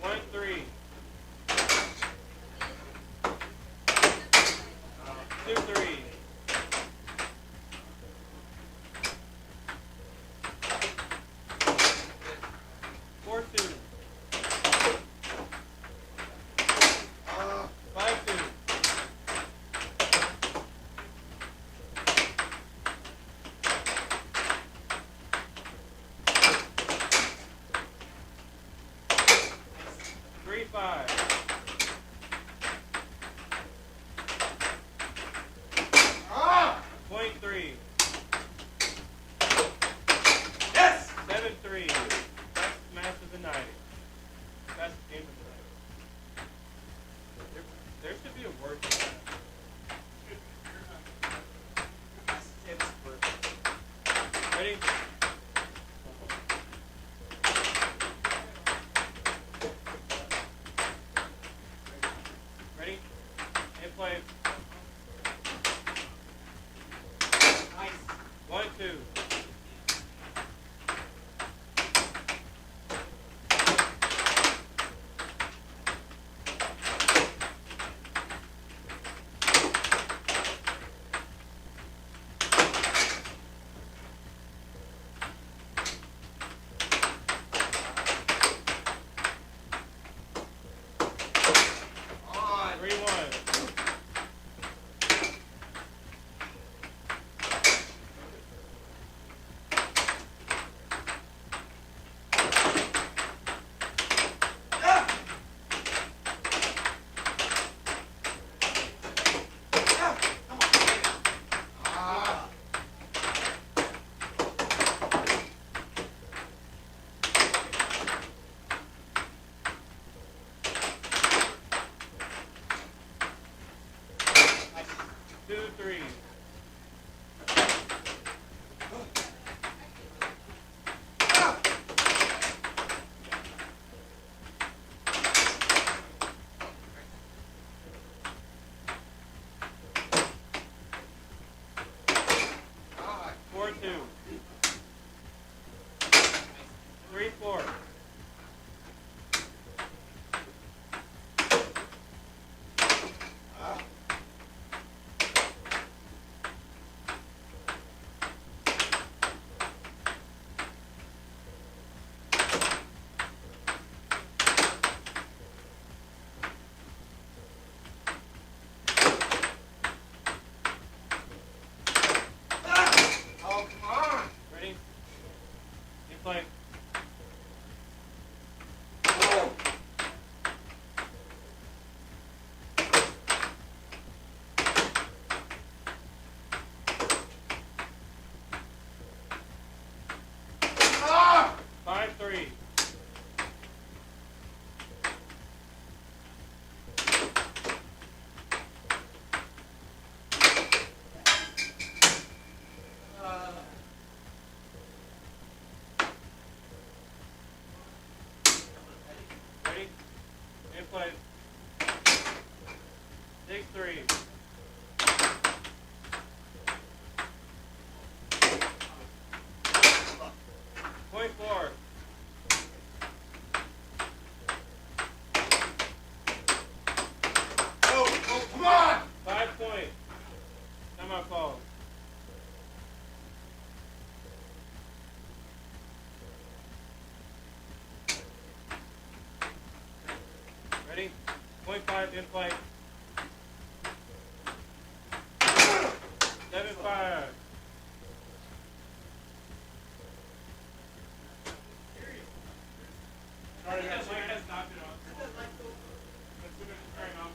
One, 3. 2, 3. 4, 2. 5, 2. 3, 5. Point 3. Yes! 7, 3. Best match of the night. Best game of the night. There should be a word for that. Ready? Ready? And play. 1, 2. 3, 1. Two, 3. 4, 2. 3, 4. 5, Ready? 25 in flight. 7-5. Sorry, that Mike has knocked it off. As soon as it's turned off.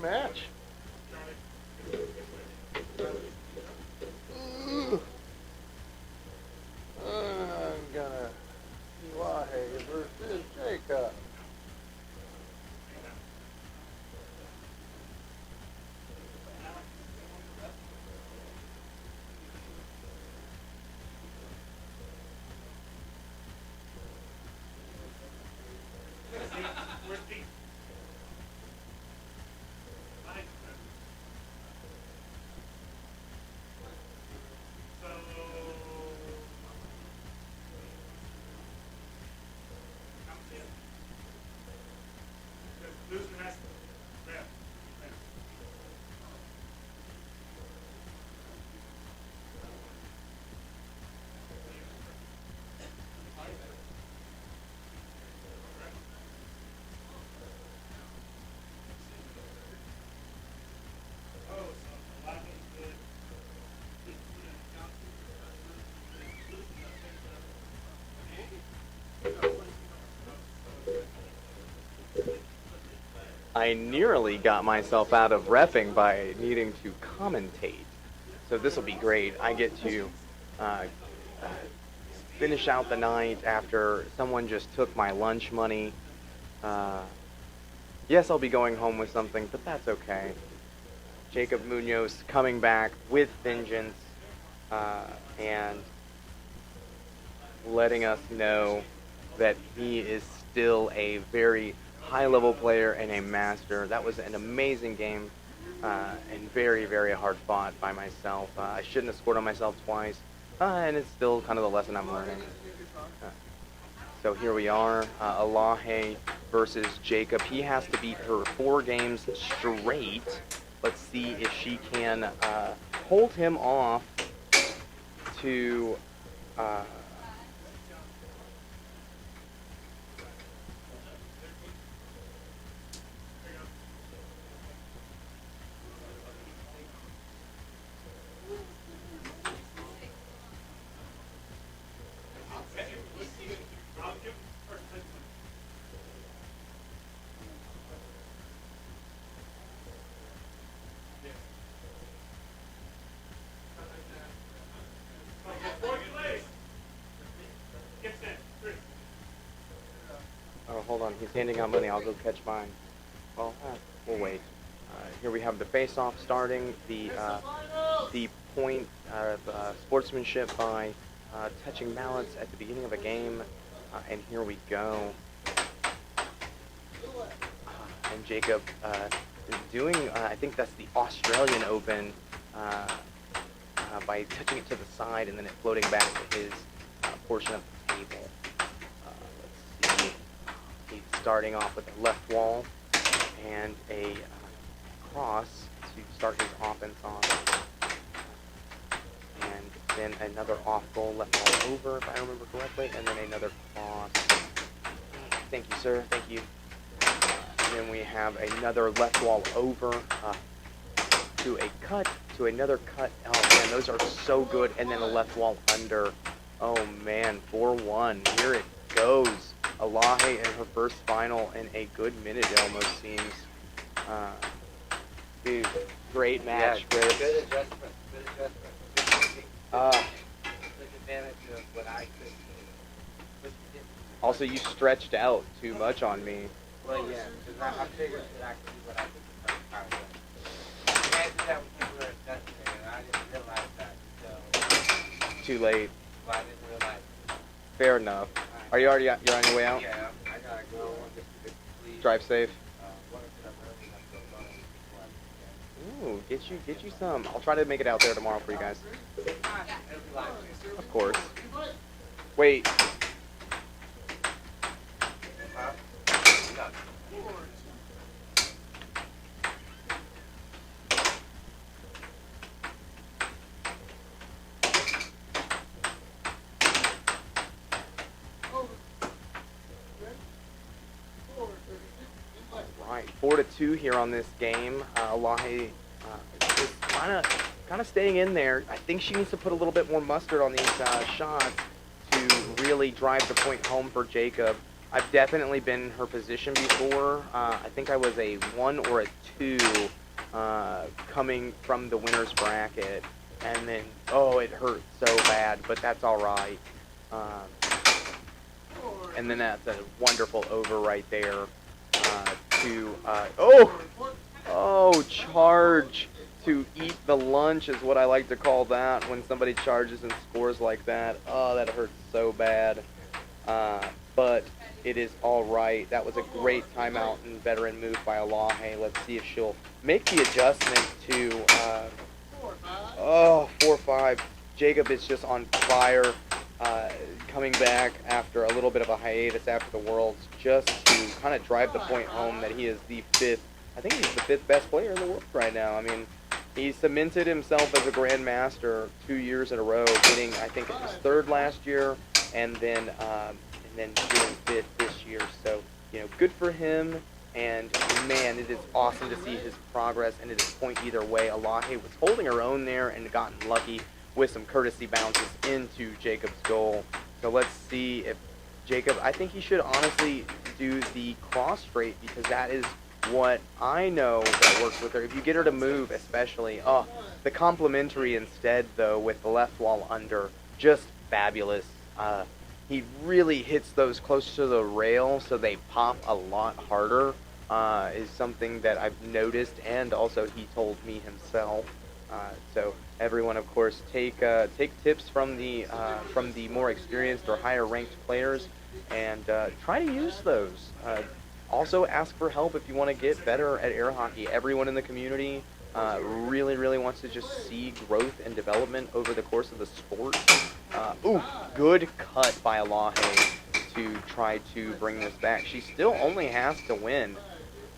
match. I'm gonna Elahe versus Jacob. Where's Pete? So, I'm seeing. The loser has to ref. Oh, so Elahe did. I nearly got myself out of reffing by needing to commentate. So this will be great. I get to finish out the night after someone just took my lunch money. Yes, I'll be going home with something, but that's okay. Jacob Munoz coming back with vengeance and letting us know that he is still a very high-level player and a master. That was an amazing game and very, very hard fought by myself. I shouldn't have scored on myself twice, and it's still kind of the lesson I'm learning. So here we are, Elahe versus Jacob. He has to beat her 4 games straight. Let's see if she can hold him off to... I'll give first place. Before you leave, Gibson, 3. Oh, hold on. He's handing out money. I'll go catch mine. Well, we'll wait. Here we have the face-off starting. The point of sportsmanship by touching mallets at the beginning of a game. And here we go. And Jacob is doing, I think that's the Australian Open, by touching it to the side and then it floating back to his portion of the table. Let's see. He's starting off with a left wall and a cross to start his offense off. And then another off goal, left wall over, if I remember correctly, and then another cross. Thank you, sir. Thank you. And then we have another left wall over to a cut, to another cut. Oh, man, those are so good. And then a left wall under. Oh, man, 4-1. Here it goes. Elahe in her first final in a good minute, it almost seems. Dude, great match, Yeah, Chris. good adjustment. Good adjustment. Good thinking. Took advantage of what I couldn't do. But you didn't. Also, you stretched out too much on me. Well, yeah, because I figured that I could do what I could do first time. But you had to do that when you were adjusting, and I didn't realize that until Too late. I didn't realize. Fair enough. Are you already? You're on your way out? Yeah, I gotta go. Just to please. Drive safe. What if I'm early enough to go before I Ooh, get you some. I'll try to make it out there tomorrow for you guys. Of course. Wait. Right, 4-2 here on this game. Elahe is kind of staying in there. I think she needs to put a little bit more mustard on these shots to really drive the point home for Jacob. I've definitely been in her position before. I think I was a 1 or a 2 coming from the winner's bracket, and then, oh, it hurt so bad, but that's all right. And then that's a wonderful over right there oh, charge to eat the lunch is what I like to call that when somebody charges and scores like that. Oh, that hurts so bad. But it is all right. That was a great timeout and veteran move by Elahe. Let's see if she'll make the adjustment to 4-5. Jacob is just on fire, coming back after a little bit of a hiatus after the Worlds, just to kind of drive the point home that he is the 5th. I think he's the 5th best player in the world right now. I mean, he cemented himself as a Grandmaster 2 years in a row, getting, I think it was 3rd last year, and then doing 5th this year. So, you know, good for him. And man, it is awesome to see his progress and it is point either way. Elahe was holding her own there and gotten lucky with some courtesy bounces into Jacob's goal. So let's see if Jacob, I think he should honestly do the cross straight, because that is what I know that works with her. If you get her to move especially, the complementary instead though with the left wall under, just fabulous. He really hits those close to the rail so they pop a lot harder, is something that I've noticed, and also he told me himself. So everyone, of course, take tips from the more experienced or higher ranked players, and try to use those. Also, ask for help if you want to get better at air hockey. Everyone in the community really wants to just see growth and development over the course of the sport. Good cut by Elahe to try to bring this back. She still only has to win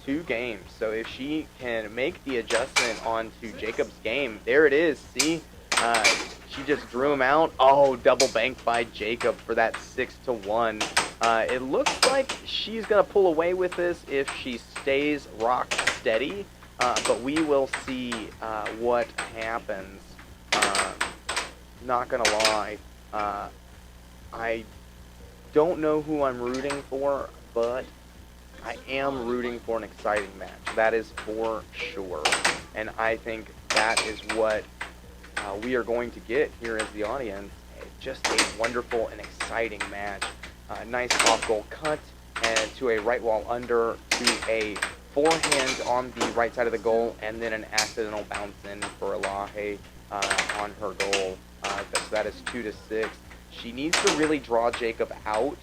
2 games, so if she can make the adjustment onto Jacob's game, there it is. See, she just drew him out. Oh, double bank by Jacob for that 6-1. It looks like she's gonna pull away with this if she stays rock steady, but we will see what happens. Not gonna lie, I don't know who I'm rooting for, but I am rooting for an exciting match. That is for sure. And I think that is what we are going to get here as the audience. Just a wonderful and exciting match. Nice off-goal cut and to a right wall under, to a forehand on the right side of the goal, and then an accidental bounce in for Elahe on her goal. So that is 2-6. She needs to really draw Jacob out,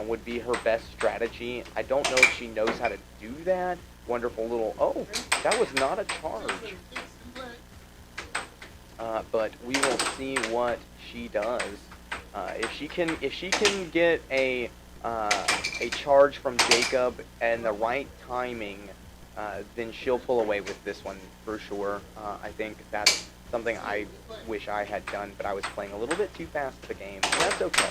would be her best strategy. I don't know if she knows how to do that. Wonderful little, oh, that was not a charge. But we will see what she does. If she can get a charge from Jacob and the right timing, then she'll pull away with this one for sure. I think that's something I wish I had done, but I was playing a little bit too fast the game. And that's okay.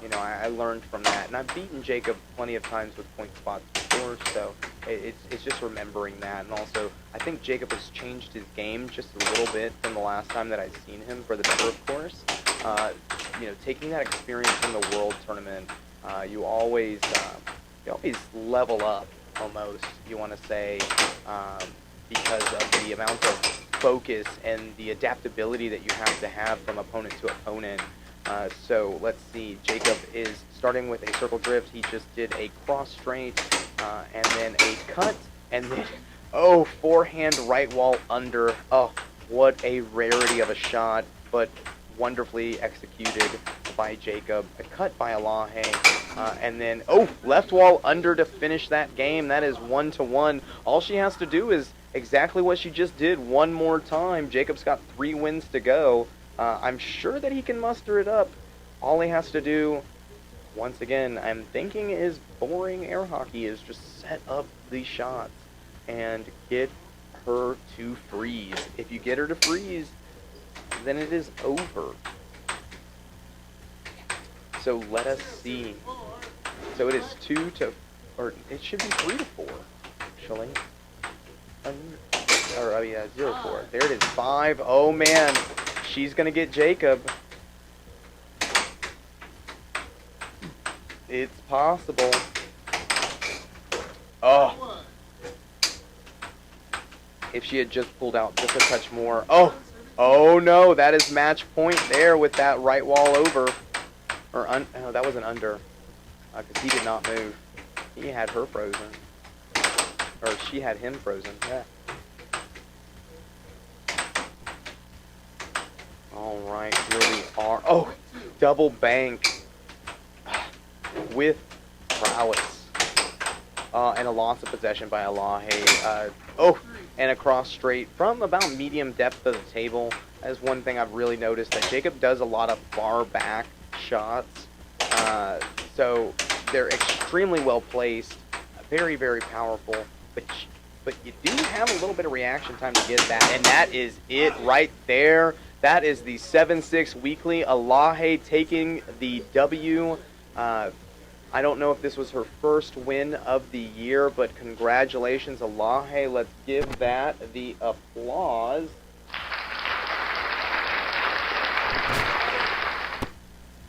You know, I learned from that, and I've beaten Jacob plenty of times with point spots before, so it's just remembering that. And also, I think Jacob has changed his game just a little bit from the last time that I've seen him, for the better, of course. You know, taking that experience from the World Tournament, you always level up, almost, you want to say, because of the amount of focus and the adaptability that you have from opponent to opponent. So let's see, Jacob is starting with a circle drift. He just did a cross straight, and then a cut, and then, oh, forehand right wall under. Oh, what a rarity of a shot, but wonderfully executed by Jacob. A cut by Elahe, and then, oh, left wall under to finish that game. That is 1-1. All she has to do is exactly what she just did one more time. Jacob's got 3 wins to go. I'm sure that he can muster it up. All he has to do, once again, I'm thinking is boring air hockey, is just set up these shots and get her to freeze. If you get her to freeze, then it is over. So let us see. So it is 2 to, or it should be 3 to 4, actually. 0-4. There it is, 5. Oh man, she's gonna get Jacob. It's possible. Oh. If she had just pulled out just a touch more. Oh. Oh no, that is match point there with that right wall over. Or oh, that was an under. Because he did not move. He had her frozen. Or she had him frozen. Yeah. All right, here we are. Oh, double bank with prowess. And a loss of possession by Elahe. And across straight from about medium depth of the table. That is one thing I've really noticed, that Jacob does a lot of far back shots. So they're extremely well placed, very, very powerful. But you do have a little bit of reaction time to get that, and that is it right there. That is the 7-6 weekly. Elahe taking the W. I don't know if this was her first win of the year, but congratulations, Elahe. Let's give that the applause.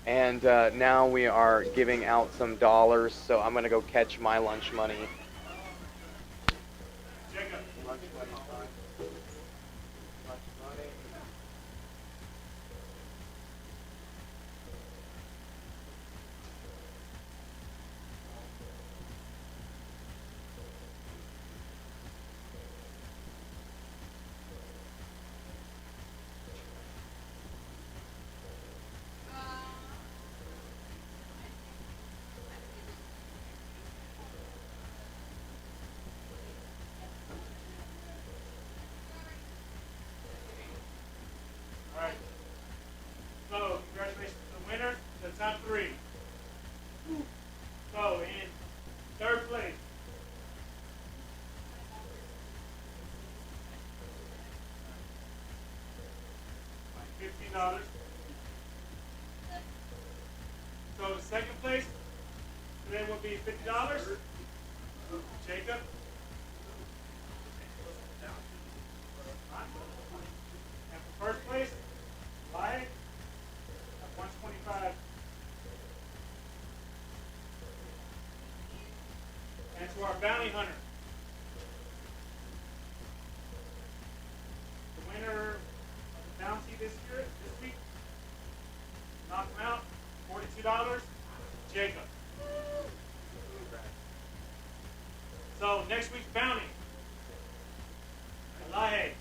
And now we are giving out some dollars, so I'm going to go catch my lunch money. Lunch money time. Lunch money. Alright. So, congratulations to the winner, the top three. So, in third place, $15. So, the second place today will be $50. Jacob. And for first place, Lion at 125. And to our bounty hunter, the winner of the bounty this week, knock him out, $42, Jacob. So next week's bounty, Elahe.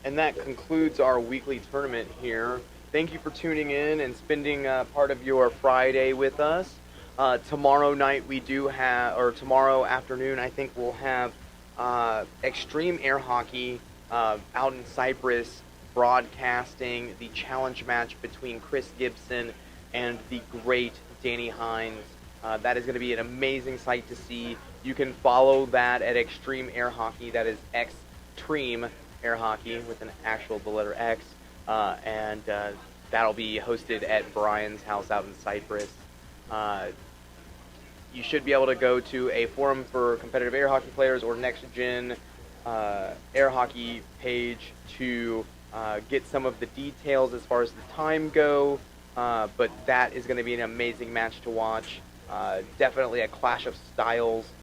And that concludes our weekly tournament here. Thank you for tuning in and spending part of your Friday with us. Tomorrow night we do have, or tomorrow afternoon I think we'll have Extreme Air Hockey out in Cyprus broadcasting the challenge match between Chris Gibson and the great Danny Hines. That is going to be an amazing sight to see. You can follow that at Extreme Air Hockey. That is Xtreme Air Hockey with the letter X, and that'll be hosted at Brian's house out in Cyprus. You should be able to go to a forum for competitive air hockey players or Next Gen Air Hockey page to get some of the details as far as the time go. But that is going to be an amazing match to watch. Definitely a clash of styles.